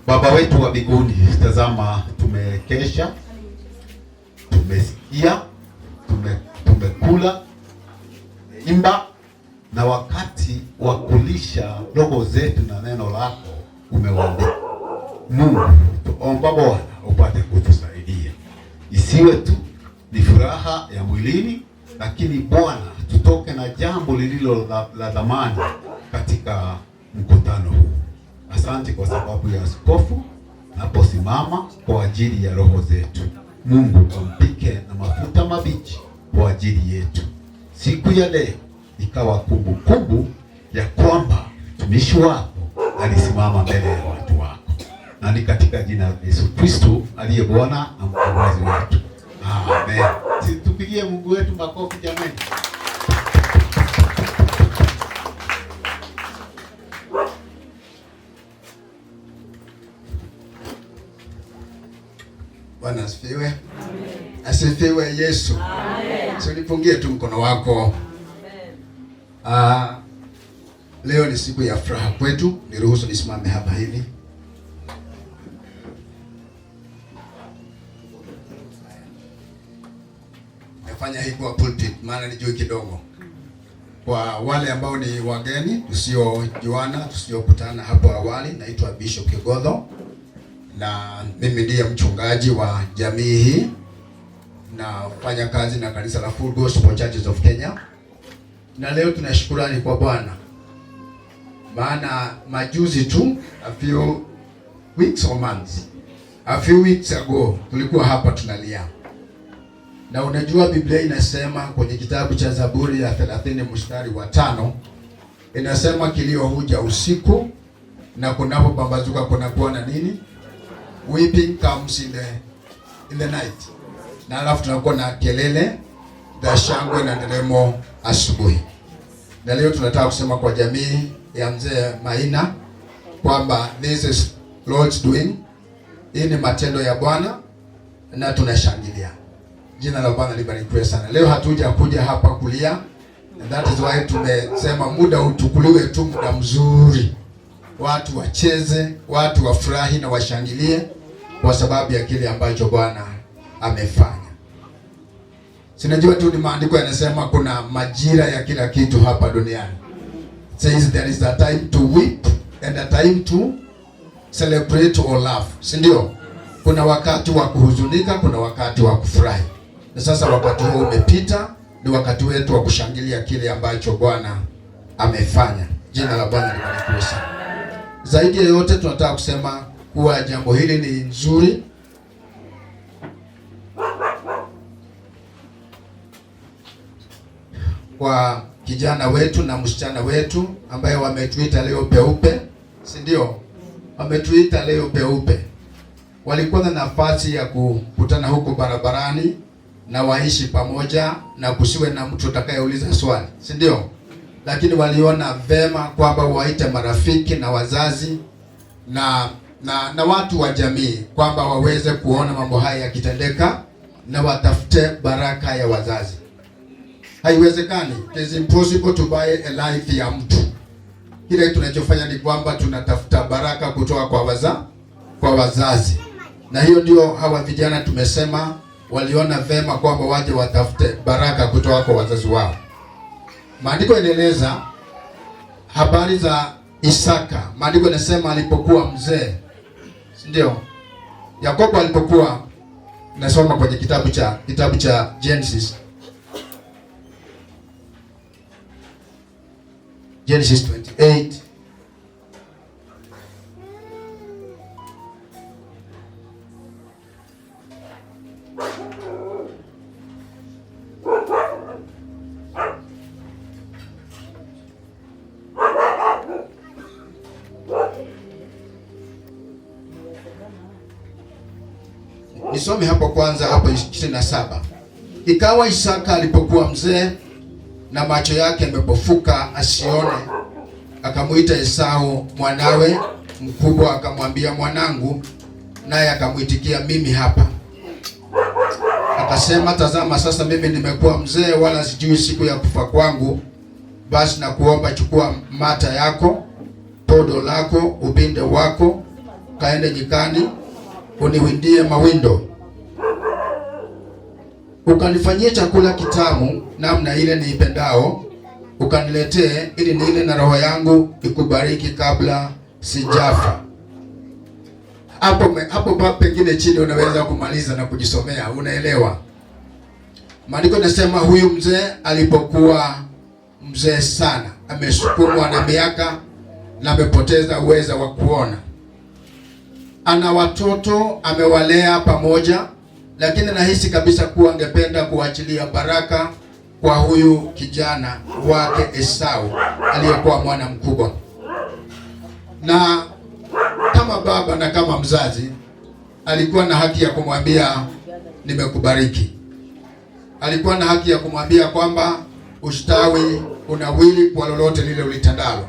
Baba wetu wa mbinguni, tazama, tumekesha, tumesikia, tumekula, imba, na wakati wa kulisha roho zetu na neno lako umewadia. Mungu, tuomba Bwana upate kutusaidia, isiwe tu ni furaha ya mwilini, lakini Bwana tutoke na jambo lililo la dhamani katika mkutano huu. Asante kwa sababu ya askofu naposimama kwa ajili ya roho zetu. Mungu, tumpike mafuta mabichi kwa ajili yetu. Siku ya leo ikawa kumbukumbu ya kwamba mtumishi wako alisimama mbele ya watu wako, na ni katika jina la Yesu Kristo aliye Bwana na mkombozi wetu, amen. Tupigie Mungu wetu makofi jamani. Bwana asifiwe. Amen. Asifiwe Yesu. Amen. So nipungie tu mkono wako. Amen. Leo ni siku ya furaha kwetu. Niruhusu nisimame hapa hivi. Nafanya hii kwa pulpit maana nijui kidogo. Kwa wale ambao ni wageni tusiojuana, tusiokutana hapo awali, naitwa Bishop Kigodho. Na mimi ndiye mchungaji wa jamii hii na fanya kazi na kanisa la Full Gospel Churches of Kenya. Na leo tunashukurani kwa Bwana, maana majuzi tu, a few weeks ago tulikuwa hapa tunalia. Na unajua Biblia inasema kwenye kitabu cha Zaburi ya 30 mstari wa 5 inasema kilio huja usiku na kunapopambazuka kunakuwa na nini? Weeping comes in the night. Na alafu tunakuwa na kelele za shangwe na nderemo asubuhi. Na leo tunataka kusema kwa jamii ya mzee Maina kwamba this is Lord's doing. Hii ni matendo ya Bwana na tunashangilia. Jina la Bwana libarikiwe sana. Leo hatuja kuja hapa kulia. And that is why tumesema muda utukuliwe tu muda mzuri. Watu wacheze, watu wafurahi na washangilie kwa sababu ya kile ambacho Bwana amefanya. Sinajua tu ni maandiko yanasema kuna majira ya kila kitu hapa duniani. Says there is a time to weep and a time to celebrate or laugh. Si ndio? Kuna wakati wa kuhuzunika, kuna wakati wa kufurahi. Na sasa wakati huo umepita, ni wakati wetu wa kushangilia kile ambacho Bwana amefanya. Jina la Bwana libarikiwe sana. Zaidi ya yote tunataka kusema kuwa jambo hili ni nzuri. Kwa kijana wetu na msichana wetu ambaye wametuita leo peupe, si ndio? Wametuita leo peupe. Walikuwa na nafasi ya kukutana huko barabarani na waishi pamoja na kusiwe na mtu atakayeuliza swali, si ndio? Lakini waliona vema kwamba waite marafiki na wazazi na watu wa jamii kwamba waweze kuona mambo haya yakitendeka na watafute baraka ya wazazi. Haiwezekani, it is impossible to buy a life ya mtu. Kile tunachofanya ni kwamba tunatafuta baraka kutoka kwa wazazi. Na hiyo ndio hawa vijana tumesema waliona vema kwamba waje watafute baraka kutoka kwa wazazi wao. Maandiko yanaeleza habari za Isaka. Maandiko yanasema alipokuwa mzee, ndio Yakobo alipokuwa, nasoma kwenye kitabu cha Genesis 28. Nisome hapo kwanza hapo 27. Ikawa Isaka alipokuwa mzee na macho yake yamepofuka asione, akamuita Esau mwanawe mkubwa, akamwambia, mwanangu, naye akamuitikia, mimi hapa. Akasema, tazama sasa mimi nimekuwa mzee, wala sijui siku ya kufa kwangu. Basi na kuomba, chukua mata yako, podo lako, ubinde wako, kaende nyikani uniwindie mawindo, ukanifanyie chakula kitamu namna ile niipendao, ukaniletee ili nile na roho yangu ikubariki kabla sijafa. Hapo pengine chini unaweza kumaliza na kujisomea, unaelewa. Maandiko yanasema huyu mzee alipokuwa mzee sana, amesukumwa na miaka na amepoteza uwezo wa kuona. Ana watoto amewalea pamoja lakini nahisi kabisa kuwa angependa kuachilia baraka kwa huyu kijana wake Esau aliyekuwa mwana mkubwa. Na kama baba na kama mzazi alikuwa na haki ya kumwambia nimekubariki. Alikuwa na haki ya kumwambia kwamba ustawi unawili kwa lolote lile ulitandalo.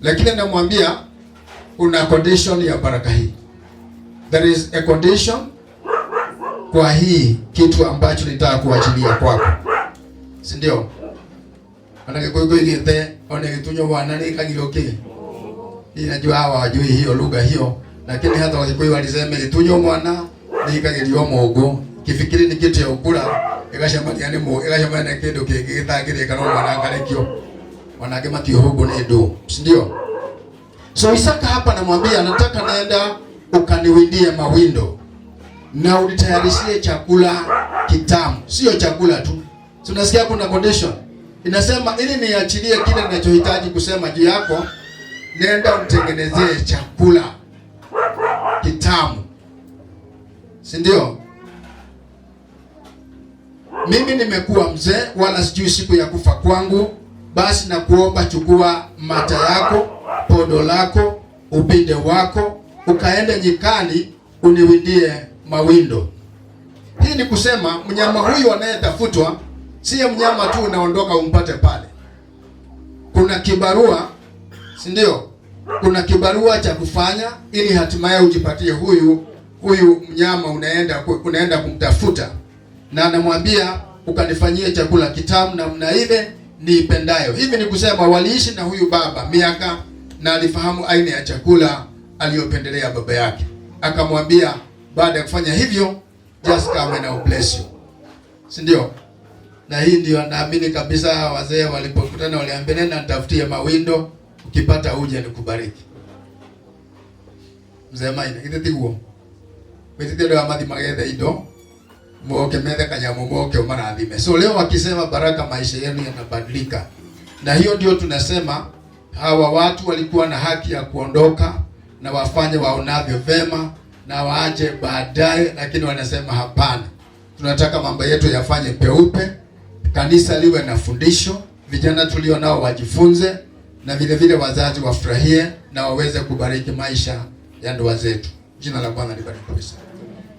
Lakini namwambia kuna condition ya baraka hii. There is a condition kwa hii kitu ambacho nitaka kuachilia kwako. Si ndio? Anakikuigite onegitunyo wana ni kagiroke. Inajua hawa hawajui hiyo lugha hiyo, lakini hata Wakikuyu walisema gitunyo mwana ni kagirio mogo. Kifikiri ni kitu ya ukula, ikashamania ni mo, ikashamania kitu kigitagire kana mwana ngarekio. Wanage matio hugo ni ndo. Si ndio? So Isaka hapa namwambia nataka naenda ukaniwindie mawindo na unitayarishie chakula kitamu. Sio chakula tu. Tunasikia kuna condition. Inasema ili niachilie kile ninachohitaji kusema juu yako, nenda unitengenezee chakula kitamu. Si ndio? Mimi nimekuwa mzee wala sijui siku ya kufa kwangu, basi na kuomba chukua mata yako, podo lako, upinde wako, ukaende nyikani uniwindie mawindo. Hii ni kusema mnyama huyu anayetafutwa siye mnyama tu unaondoka umpate pale. Kuna kibarua, si ndio? Kuna kibarua cha kufanya ili hatimaye ujipatie huyu mnyama unaenda kumtafuta. Na anamwambia ukanifanyie chakula kitamu namna ile niipendayo. Hivi ni kusema waliishi na huyu baba miaka na alifahamu aina ya chakula aliyopendelea baba yake. Akamwambia baada ya kufanya hivyo, just come and I bless you. Si ndio? Na hii ndio naamini kabisa wazee walipokutana waliambiana na nitafutie mawindo, ukipata uje nikubariki. Mzee Maina, ite huo. Wetite ndio amathi magetha indo. Mwoke methe kanyamu mwoke umarathime. So leo wakisema baraka maisha yenu yanabadilika. Na hiyo ndio tunasema hawa watu walikuwa na haki ya kuondoka na wafanye waonavyo vema na waaje baadaye, lakini wanasema hapana. Tunataka mambo yetu yafanye peupe, kanisa liwe na fundisho, vijana tulio nao wajifunze, na vile vile wazazi wafurahie na waweze kubariki maisha ya ndoa zetu. Jina la Bwana libarikiwe sana.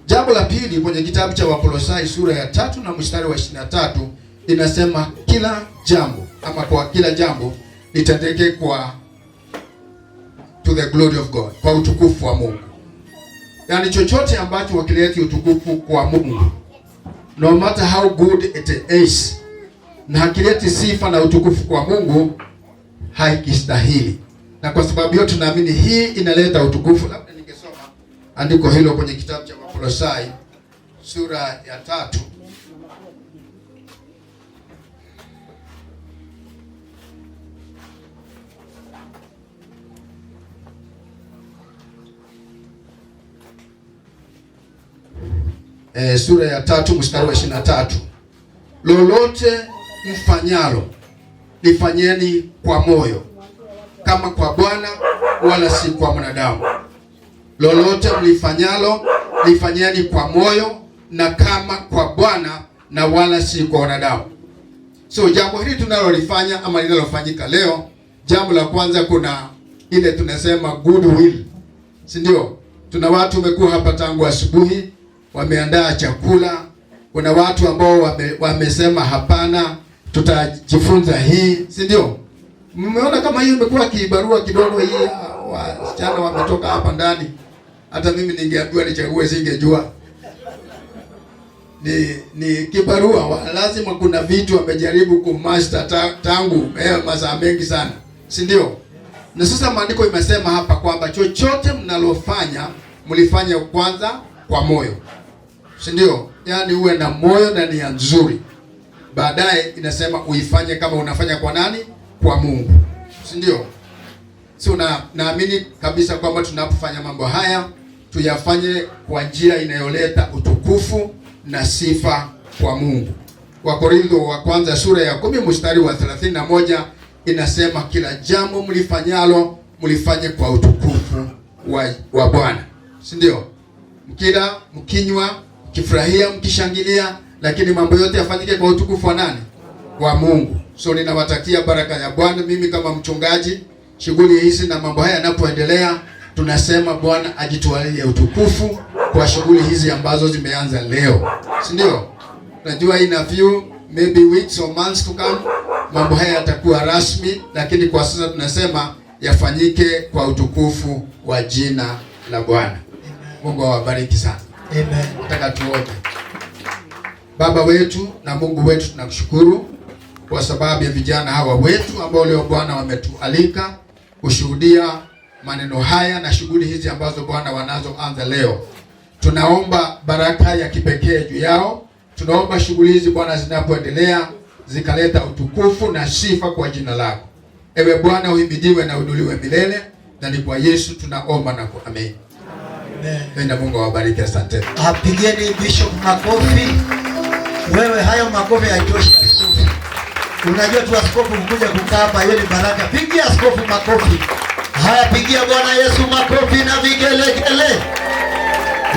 Jambo la pili kwenye kitabu cha Wakolosai sura ya 3 na mstari wa 23 inasema kila jambo ama kwa kila jambo litendeke kwa to the glory of God, kwa utukufu wa Mungu. Yaani chochote ambacho wakileti utukufu kwa Mungu, no matter how good it is, na hakileti sifa na utukufu kwa Mungu, haikistahili. Na kwa sababu hiyo tunaamini hii inaleta utukufu. Labda ningesoma andiko hilo kwenye kitabu cha Wakolosai sura ya 3. Sura ya 3 mstari wa 23. Lolote mfanyalo lifanyeni kwa moyo kama kwa Bwana wala si kwa mwanadamu. Lolote mlifanyalo lifanyeni kwa moyo na kama kwa Bwana na wala si kwa wanadamu. So jambo hili tunalolifanya ama linalofanyika leo, jambo la kwanza kuna ile tunasema goodwill. Si ndio? Tuna watu wamekuwa hapa tangu asubuhi, wameandaa chakula. Kuna watu ambao wamesema hapana, tutajifunza hii, si ndio? Mmeona kama hiyo imekuwa kibarua kidogo hii, wasichana wametoka hapa ndani. Hata mimi ningeambiwa nichague singejua. Ni kibarua, lazima kuna vitu wamejaribu kumaster tangu masaa mengi sana, si ndio? Na sasa maandiko imesema hapa kwamba chochote mnalofanya mlifanya kwanza kwa moyo. Si ndio? Yaani uwe na moyo na nia nzuri. Baadaye inasema uifanye kama unafanya kwa nani? Kwa Mungu. Si ndio? So naamini kabisa kwamba tunapofanya mambo haya tuyafanye kwa njia inayoleta utukufu na sifa kwa Mungu. Wakorintho wa kwanza sura ya 10 mstari wa 31 inasema kila jambo mlifanyalo mlifanye kwa utukufu wa Bwana. Si ndio? Mkila, mkinywa, mkifurahia, mkishangilia, lakini mambo yote yafanyike kwa utukufu wa nani? Wa Mungu. So ninawatakia baraka ya Bwana. Mimi kama mchungaji, shughuli hizi na mambo haya yanapoendelea, tunasema Bwana ajitwalie utukufu kwa shughuli hizi ambazo zimeanza leo. Si ndio? Najua in a few maybe weeks or months to come mambo haya yatakuwa rasmi, lakini kwa sasa tunasema yafanyike kwa utukufu wa jina la Bwana. Mungu awabariki sana. Amen. Nataka tuombe. Baba wetu na Mungu wetu, tunakushukuru kwa sababu ya vijana hawa wetu ambao leo Bwana wametualika kushuhudia maneno haya na shughuli hizi ambazo Bwana wanazoanza leo. Tunaomba baraka ya kipekee juu yao. Tunaomba shughuli hizi Bwana zinapoendelea zikaleta utukufu na sifa kwa jina lako. Ewe Bwana uhimidiwe na uinuliwe milele, na ni kwa Yesu tunaomba na kuamini. Amen. Mungu awabariki, asante. Apigeni Bishop makofi. Wewe hayo makofi haitoshi askofu. Unajua tu askofu mkuja kukaa hapa, hiyo ni baraka. Pigia askofu makofi. Haya, pigia Bwana Yesu makofi na vigelegele.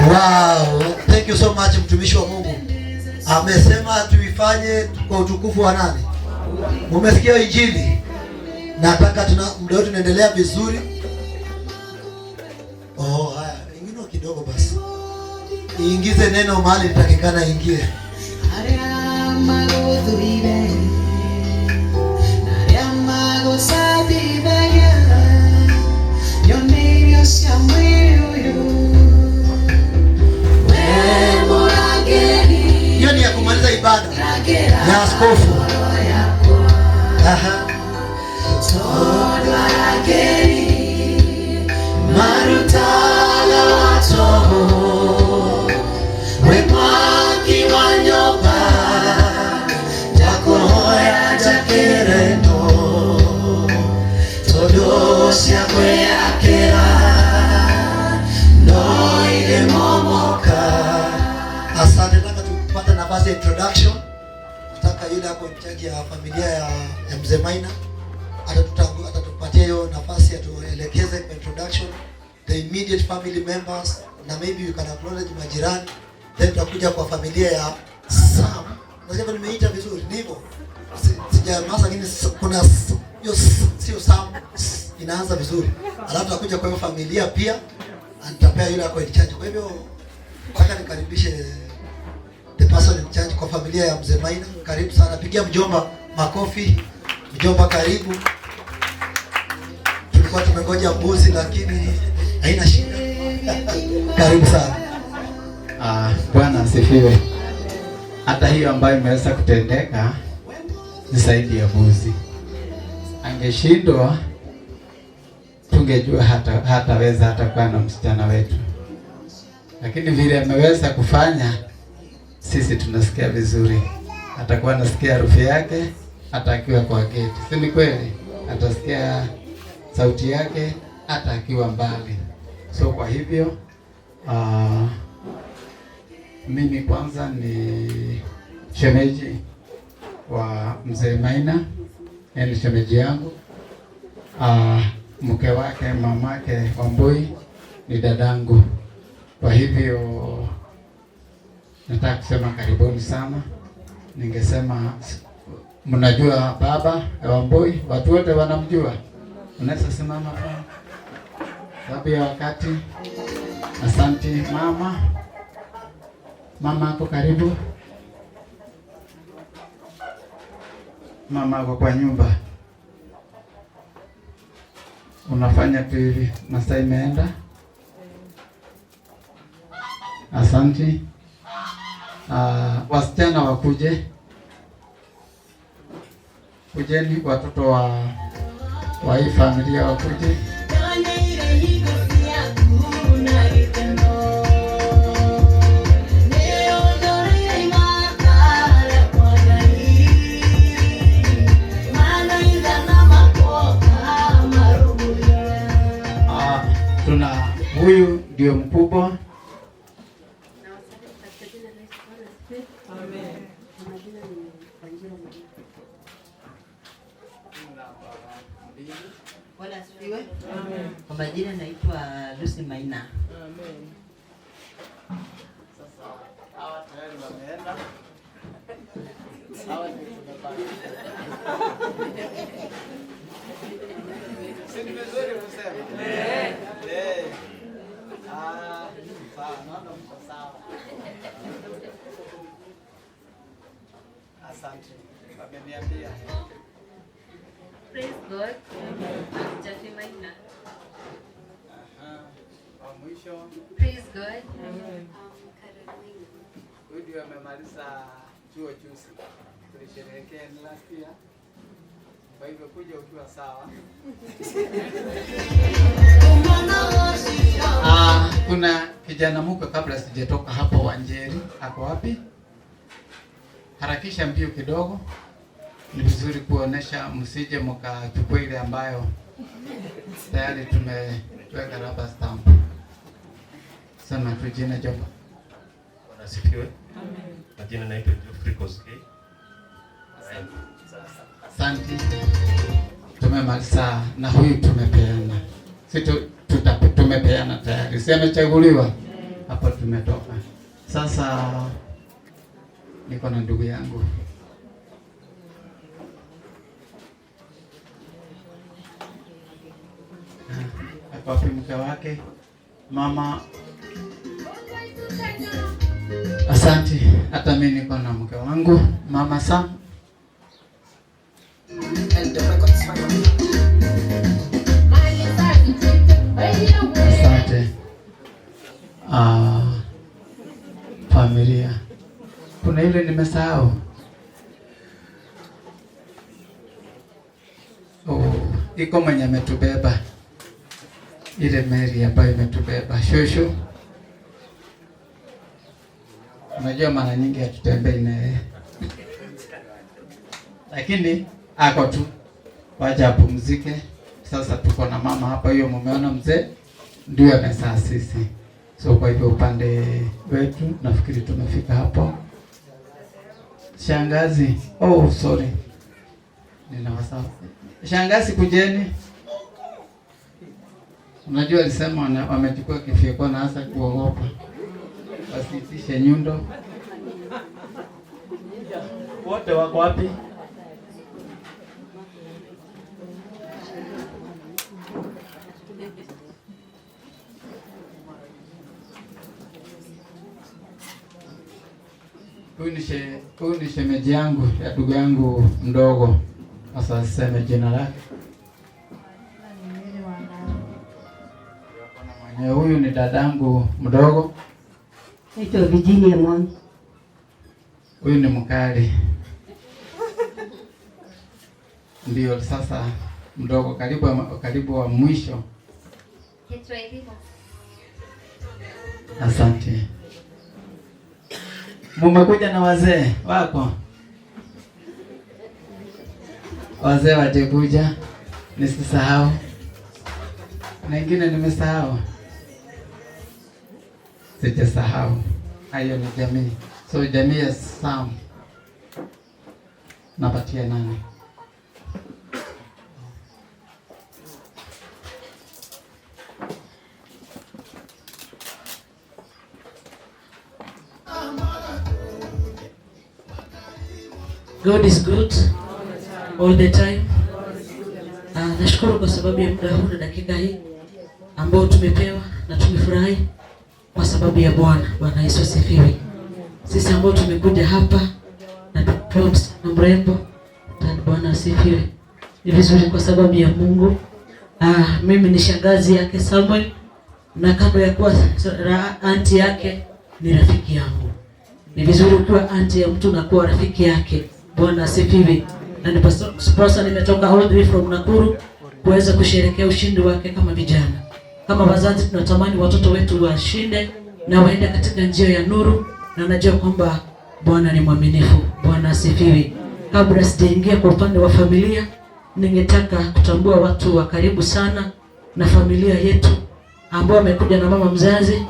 Wow, thank you so much mtumishi wa Mungu. Amesema tuifanye kwa utukufu wa nani? Umesikia injili? Nataka muda wetu tunaendelea vizuri. Oh, haya, ingine kidogo basi. Iingize neno mahali litakikana ingie. Hiyo ni ya kumaliza ibada ya askofu. Aha. Marutala watoho wemwaki wanyoba jakohoya jakereno todosia kweyakera noide momoka. Asante. Nataka tupate nafasi ya introduction. Nataka yule hapo mchaji ya familia ya Mzee Maina atatupatia hiyo nafasi, atuelekeze kwa introduction, the immediate family members, na maybe you can acknowledge majirani, then tutakuja kwa familia ya Sam. Nasema nimeita vizuri ndivyo? Sijamasa, lakini kuna hiyo sio Sam inaanza vizuri. Alafu tutakuja kwa hiyo familia pia, nitapea yule hapo in charge. Kwa hivyo nataka nikaribishe the person in charge kwa familia ya Mzee Maina. Karibu sana. Pigia mjomba makofi. Mjomba karibu. Tulikuwa tumengoja mbuzi lakini haina shida. Karibu sana. Bwana asifiwe. Hata hiyo ambayo imeweza kutendeka ni zaidi ya mbuzi. Angeshindwa tungejua hataweza hata kuwa na msichana wetu. Lakini vile ameweza kufanya, sisi tunasikia vizuri. Atakuwa nasikia harufu yake hata akiwa kwa gate. Si ni kweli? Atasikia sauti yake hata akiwa mbali. So kwa hivyo mimi kwanza ni shemeji wa Mzee Maina, ni shemeji yangu. Mke wake mamake Wambui ni dadangu. Kwa hivyo nataka kusema karibuni sana. Ningesema mnajua baba Wambui, watu wote wanamjua. Unaweza simama hapa sababu ya wakati. Asante mama. Mama hapo karibu. Mama hapo kwa nyumba. Unafanya tu hivi, masaa imeenda. Asante. Wasichana wakuje. Kujeni watoto wa hii familia wakuje. Tuna huyu ndio mkubwa. Bwana asifiwe. Kwa majina naitwa Lucy Maina. Amen. Sasa Asante. Wameniambia. Praise God. Jatimaina. Wa mwisho. Praise God. Huyu amemaliza chuo juzi. Tulisherehekea last year. Kwa hivyo kuja ukiwa sawa. Kuna kijana mkwe kabla sijatoka hapo Wanjeri. Ako wapi? Harakisha mbio kidogo. Ni vizuri kuonesha, msije mkachukua ile ambayo tayari tumeweka rubber stamp. Sema tu jina Jomba. Bwana asifiwe. Amen. Majina naitwa Geoffrey Koskei. Asante. Tumemaliza na huyu tumepeana. Sisi tumepeana tayari. Si amechaguliwa? Hapo tumetoka. Sasa niko na ndugu yangu. Kwa mke wake mama. Asante. Hata mimi niko na mke wangu Mama Sam. Asante. Familia. Kuna ile nimesahau. Iko mwenye ametubeba. Ile Mary ambayo imetubeba. Shosho. Unajua mara nyingi hatutembei na yeye. Lakini ako tu. Wacha apumzike. Sasa tuko na mama hapa, hiyo mumeona mzee ndio amesaa sisi. So kwa hivyo upande wetu nafikiri tumefika hapo. Shangazi, sorry. Ninawasahau. Shangazi kujeni. Unajua alisema wamechukua kifyeko na hasa kuogopa. Wasitishe nyundo. Wote wako wapi? Huyu ni shemeji yangu ya ndugu yangu mdogo. Sasa sema jina lake. Huyu ni dadangu mdogo. Naitwa Virginia Mwangi. Huyu ni mkali. Ndio sasa mdogo karibu wa mwisho. Asante. Mumekuja na wazee wako? Wazee waje kuja. Nisisahau. Na ingine nimesahau. Sijasahau. Hayo ni jamii. So jamii ya Sam. Napatia nani? God is good all the time. Nashukuru kwa sababu ya muda huu na dakika hii ambao tumepewa na tumefurahi kwa sababu ya Bwana. Bwana Yesu asifiwe. Sisi ambao tumekuja hapa na props na mrembo, Bwana asifiwe. Ni vizuri kwa sababu ya Mungu. Mimi ni shangazi yake Samuel, na kando ya kuwa aunti yake ni rafiki yangu. Ni vizuri ukiwa aunti ya mtu na kuwa rafiki yake. Bwana asifiwe. Na ni sponsor nimetoka all the way from Nakuru kuweza kusherehekea ushindi wake kama vijana. Kama wazazi tunatamani watoto wetu washinde na waende katika njia ya nuru, na najua kwamba Bwana ni mwaminifu. Bwana asifiwe. Kabla sijaingia kwa upande wa familia, ningetaka kutambua watu wa karibu sana na familia yetu ambao wamekuja na mama mzazi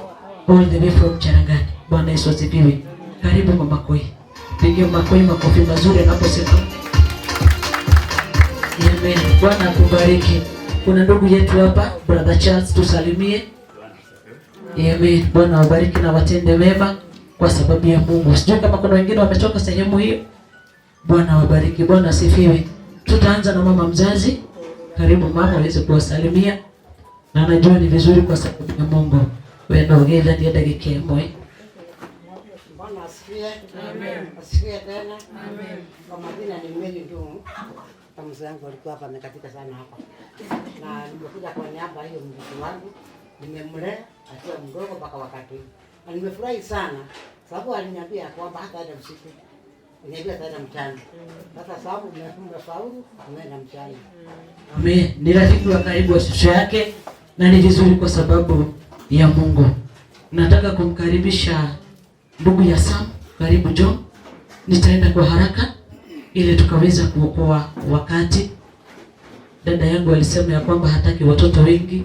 all the way from Cherangani. Bwana Yesu asifiwe. Karibu mama Koi. Pigia Makoi makofi mazuri anaposema. Amen. Bwana akubariki. Kuna ndugu yetu hapa, brother Charles, tusalimie. Amen. Bwana wabariki na watende mema kwa sababu ya Mungu. Sijui kama kuna wengine wametoka sehemu hiyo. Bwana wabariki. Bwana asifiwe. Tutaanza na mama mzazi. Karibu mama aweze kuwasalimia. Na najua ni vizuri kwa sababu ya Mungu. Wewe ndio ungeza ndio dakika moja. Bwana asifiwe. Amen. Asifiwe tena. Amen. Kwa majina ni Meli Ndungu. Mzee wangu alikuwa hapa amekatika sana hapa. Na nimekuja kwa niaba hiyo mtoto wangu. Nimemlea akiwa mdogo mpaka wakati huu. Na nimefurahi sana sababu aliniambia kwamba hata aende usiku. Aliniambia ataenda mchana. Sasa sababu nimefaulu, ameenda mchana. Amen. Ni rafiki wa karibu wa shosho yake na ni vizuri kwa sababu ya Mungu. Nataka kumkaribisha ndugu ya Sam. Karibu John. Nitaenda kwa haraka ili tukaweza kuokoa wakati. Dada yangu alisema ya kwamba hataki watoto wengi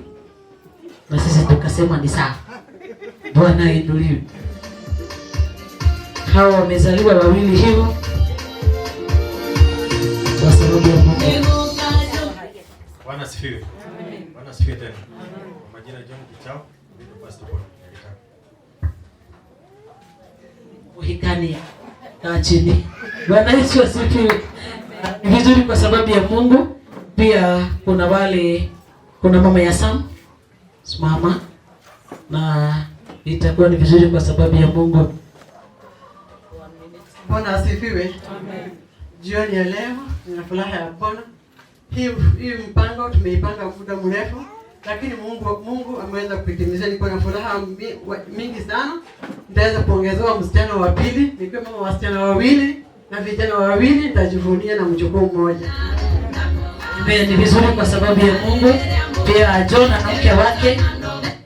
na sisi tukasema ni sawa. Bwana ainuliwe. Hawa wamezaliwa wawili hivyo kwa sababu ya Mungu. Bwana asifiwe. Bwana asifiwe tena. Kwa majina John Kichao, ndio pastor kwa Kitao. Uhikani kaa chini. Bwana Yesu asifiwe. Ni vizuri kwa sababu ya Mungu. Pia kuna mama ya Sam, mama, na itakuwa ni vizuri kwa sababu ya Mungu. Bwana asifiwe. Amen. Jioni ya leo nina furaha ya Bwana. Hii mpango tumeipanga muda mrefu, lakini Mungu ameweza kuitimizia. Niko na furaha mingi sana. Nitaweza kuongezewa msichana wa pili, nikiwa mama wasichana wawili na vijana wawili, nitajivunia na mjukuu mmoja. Ni vizuri kwa sababu ya Mungu. Pia John na mke wake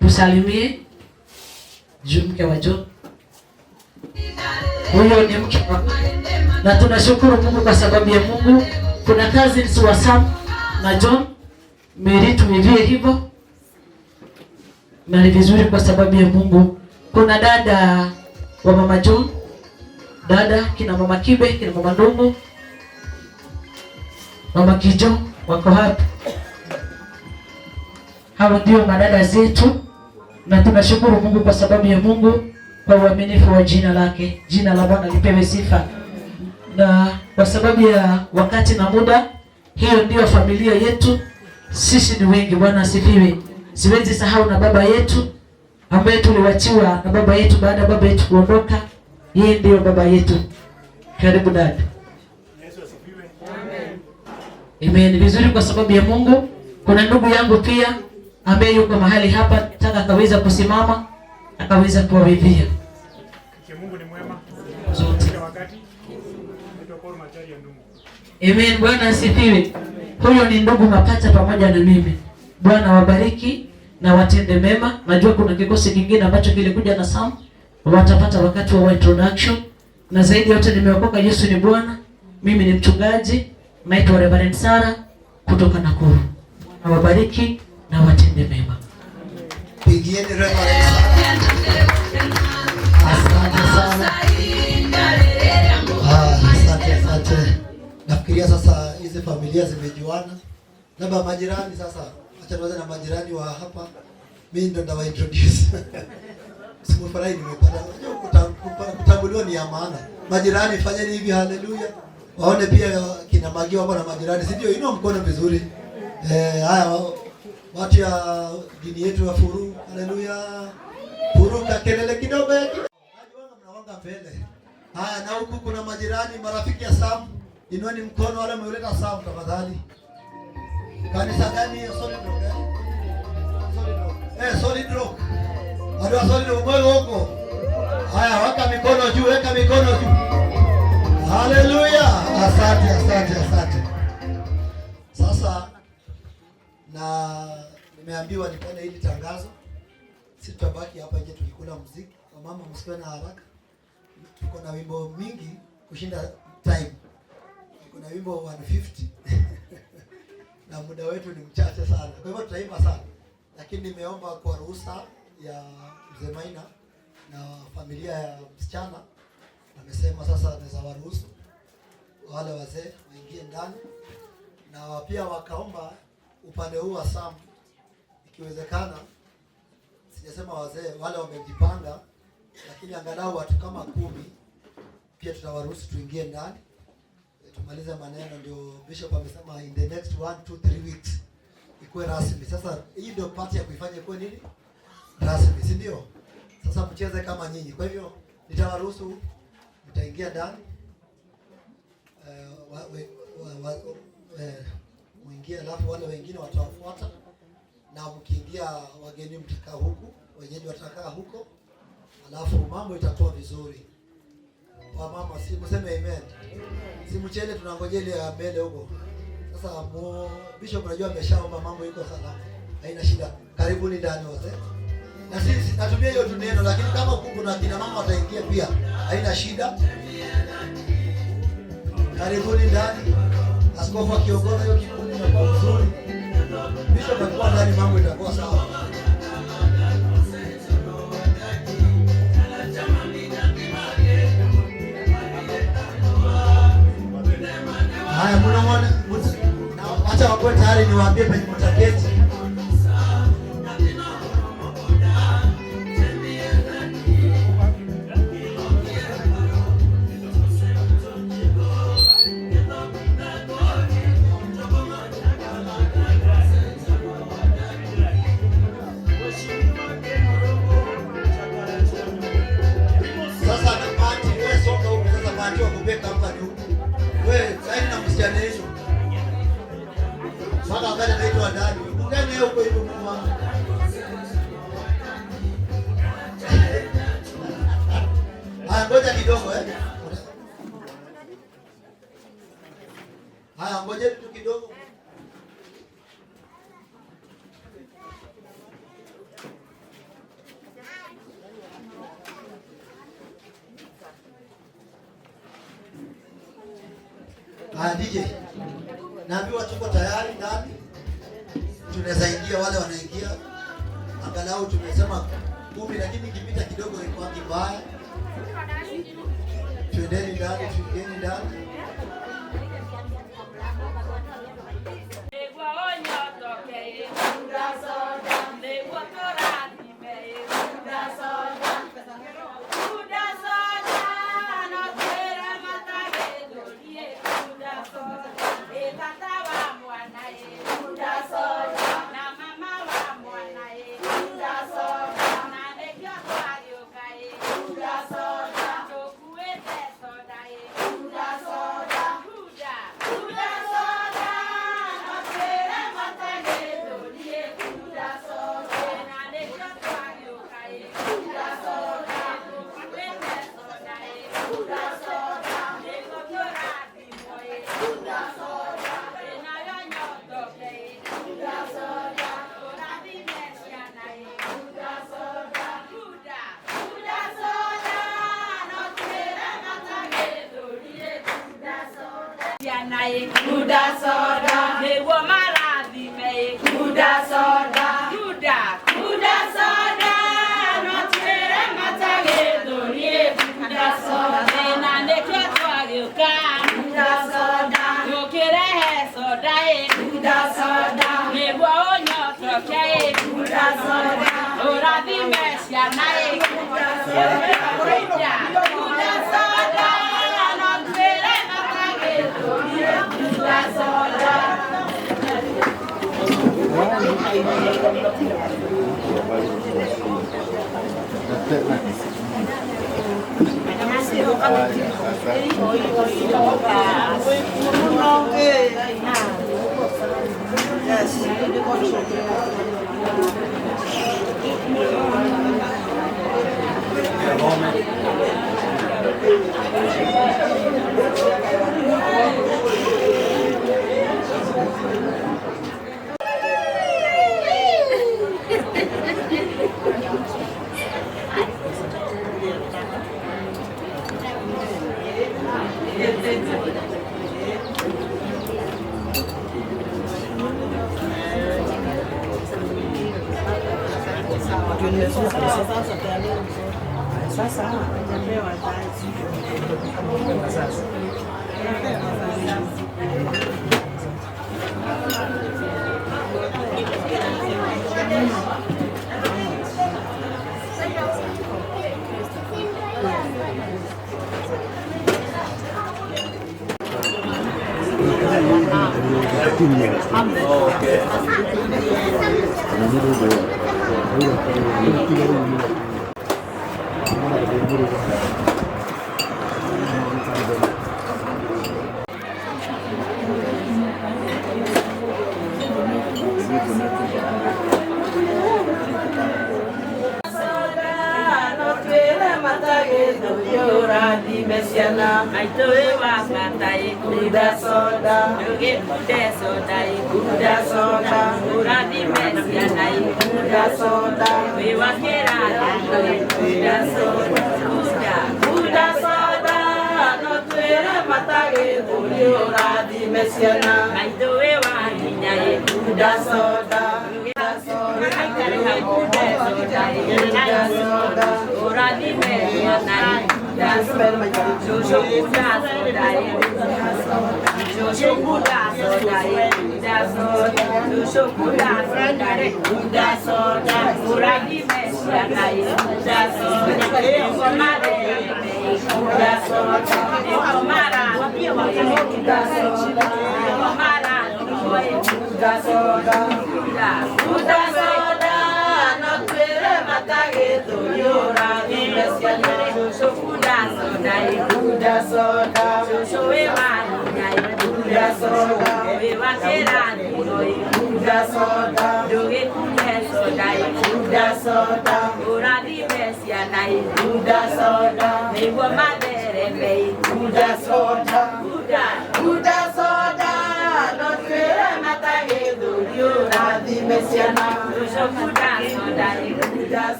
tusalimie. Mke wa John. Huyo ni mke wa. Na tunashukuru Mungu kwa sababu ya Mungu. Kuna cousins wa Sam na John. Mary tumevie hivyo. Na ni vizuri kwa sababu ya Mungu. Kuna dada wa mama John. Dada kina mama Kibe, kina mama Ndungu. Mama Kijo wako hapa. Hawa ndio madada zetu na tunashukuru Mungu kwa sababu ya Mungu kwa uaminifu wa jina lake. Jina la Bwana lipewe sifa. Na kwa sababu ya wakati na muda, hiyo ndio familia yetu. Sisi ni wengi. Bwana asifiwe. Siwezi sahau na baba yetu ambaye tuliwachiwa na baba yetu baada ya baba yetu kuondoka. Yeye ndio baba yetu. Karibu dada. Yesu asifiwe. Amen. Ni vizuri kwa sababu ya Mungu. Kuna ndugu yangu pia ambaye yuko mahali hapa, nataka akaweza kusimama, akaweza kuwavivia. Mungu ni mwema. Kila wakati. Ndio kwa matari ya ndugu. Amen. Bwana asifiwe. Huyo ni ndugu mapacha pamoja na mimi. Bwana wabariki na watende mema. Najua kuna kikosi kingine ambacho kilikuja na Sam. Watapata wakati wa introduction. Na zaidi yote nimeokoka, Yesu ni Bwana. Mimi ni mchungaji, naitwa Reverend Sara kutoka Nakuru. Na wabariki na watende mema. Pigieni Reverend Sara. Asante sana. Asante. Nafikiria sasa hizi familia zimejuana. Labda majirani sasa. Acha tuanze na majirani wa hapa. Mimi ndo ndawa introduce. Simufurahi nimepata. Kutambuliwa ni ya maana. Majirani fanyeni hivi, haleluya. Waone pia kina Magio hapa na majirani. Si ndio? Inua mkono vizuri. Haya watu ya dini yetu ya Furu. Haleluya. Furu kelele kidogo ya kidogo. Najua mnaonga mbele. Haya, na huku kuna majirani, marafiki ya Sam. Inueni mkono wale mmeuleta Sam tafadhali. Kanisa gani? Solid Rock. Solid Rock. Watu wa Solid Rock huko. Haya, weka mikono juu, weka mikono juu. Haleluya. Asante. Sasa na nimeambiwa nipende hili tangazo. Sisi tutabaki hapa nje tukikula muziki. Mama msiwe na haraka. Tuko na wimbo mingi kushinda time. Tuko na wimbo 150. Na muda wetu ni mchache sana. Kwa hivyo tutaimba sana. Lakini nimeomba kwa ruhusa ya Mzee Maina na familia ya msichana. Amesema sasa naweza waruhusu wale wazee waingie ndani. Na pia wakaomba upande huu wa Sam ikiwezekana, sijasema wazee wale wamejipanga, lakini angalau watu kama 10 pia tutawaruhusu tuingie ndani. tumalize maneno, ndio Bishop amesema in the next 1, 2, 3 weeks ikuwe rasmi. Sasa hii ndio part ya kuifanya ikuwe nini? Rasmi, si ndio? Sasa mcheze kama nyinyi. Kwa hivyo nitawaruhusu mtaingia ndani. Muingie, alafu wale wengine watawafuata, na mkiingia wageni mtakaa huku, wenyeji watakaa huko, alafu mambo itakuwa vizuri. Kwa mama, si mseme amen. Si mchele tunangojea ile ya mbele huko. Sasa Bishop unajua ameshaomba, mambo iko salama. Haina shida. Karibuni ndani wote. Na sisi natumia hiyo tuneno, lakini kama kuna kina mama wataingia pia, haina shida. Karibuni ndani. Askofu akiongoza hiyo kikundi inakuwa vizuri. Bishop atakuwa ndani, mambo itakuwa sawa. Haya, mnaona acha wakoe tayari, niwaambie penye mtaketi. Sasa na party wewe songa huko, sasa party wa kubeka hapa ni huko. Wewe saini na msichana hizo. Sasa wakati anaitwa ndani. Ndani huko hivyo mama. Ngoja kidogo Haya, ngoja tu kidogo. DJ, naambiwa tuko tayari ndani. Tunaweza ingia, wale wanaingia. Angalau tumesema 10, lakini ikipita kidogo iko mbaya. Twendeni ndani, twendeni ndani. Kuda soda, newo marathi me. Kuda soda, kuda soda, no tere matage dorie. Kuda soda, na neke twageuka. Kuda soda, yokere soda e. Kuda soda, newo onyotoke. Kuda soda, orathi me ciana e. Kuda soda, kuda soda, no tere matage dorie. Kuda soda.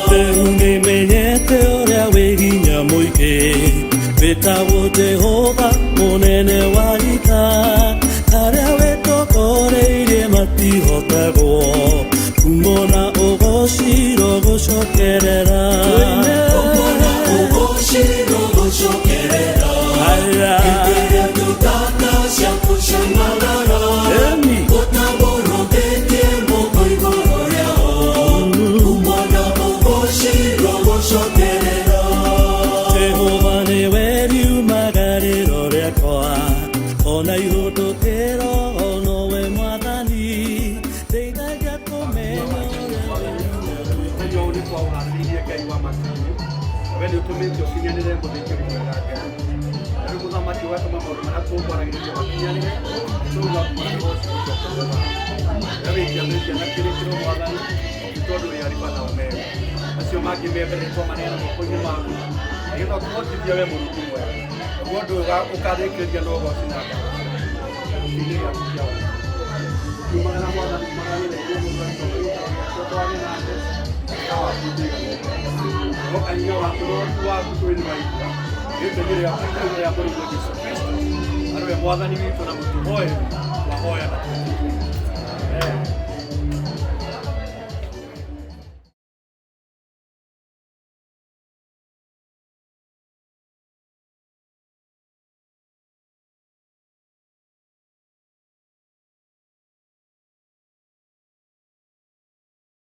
Te unge menyete ore wetagwo Jehova munene wa ita aria wetokoreirie matihotagwo kumona ugoshiro gucokerera ugoshiro gucokerera aya tutata cia kushangarara utaborogetie moko iguru riao kumona ugoshiro gucokerera Jehova niwe riumagariro riakwa ona ihutukiro nowe mwathani ndeithagia kumenya Ndio ulikuwa unaangalia Ngai wa makini. Wewe utumite ukinyanire muthiki mwega Ngai. Ndio muthamaki wetu maũndũ marĩa tũkwaragĩrĩria makinyanire. Tuga mwana wothe ũcoka. Wewe kiamĩkia na kĩrĩkĩro mwathani. Tondũ we arĩ bata omega. Acio mangĩ mbere kwa maneno moko-inĩ maku. Nĩgetha tũhotithie we Mũrungu mwega. Ũndũ ũkarĩkĩrĩria no gũcinanga. Nĩgetha tukiawa. Kumana mwathani mwathani ndio mũndũ twathĩ nake. Okanyia waku waku kwĩrĩ maitha gĩtũmĩre ya Mũrungu Jesũ Kristo arĩ we mwathani witũ na mũtũhoe wahoya na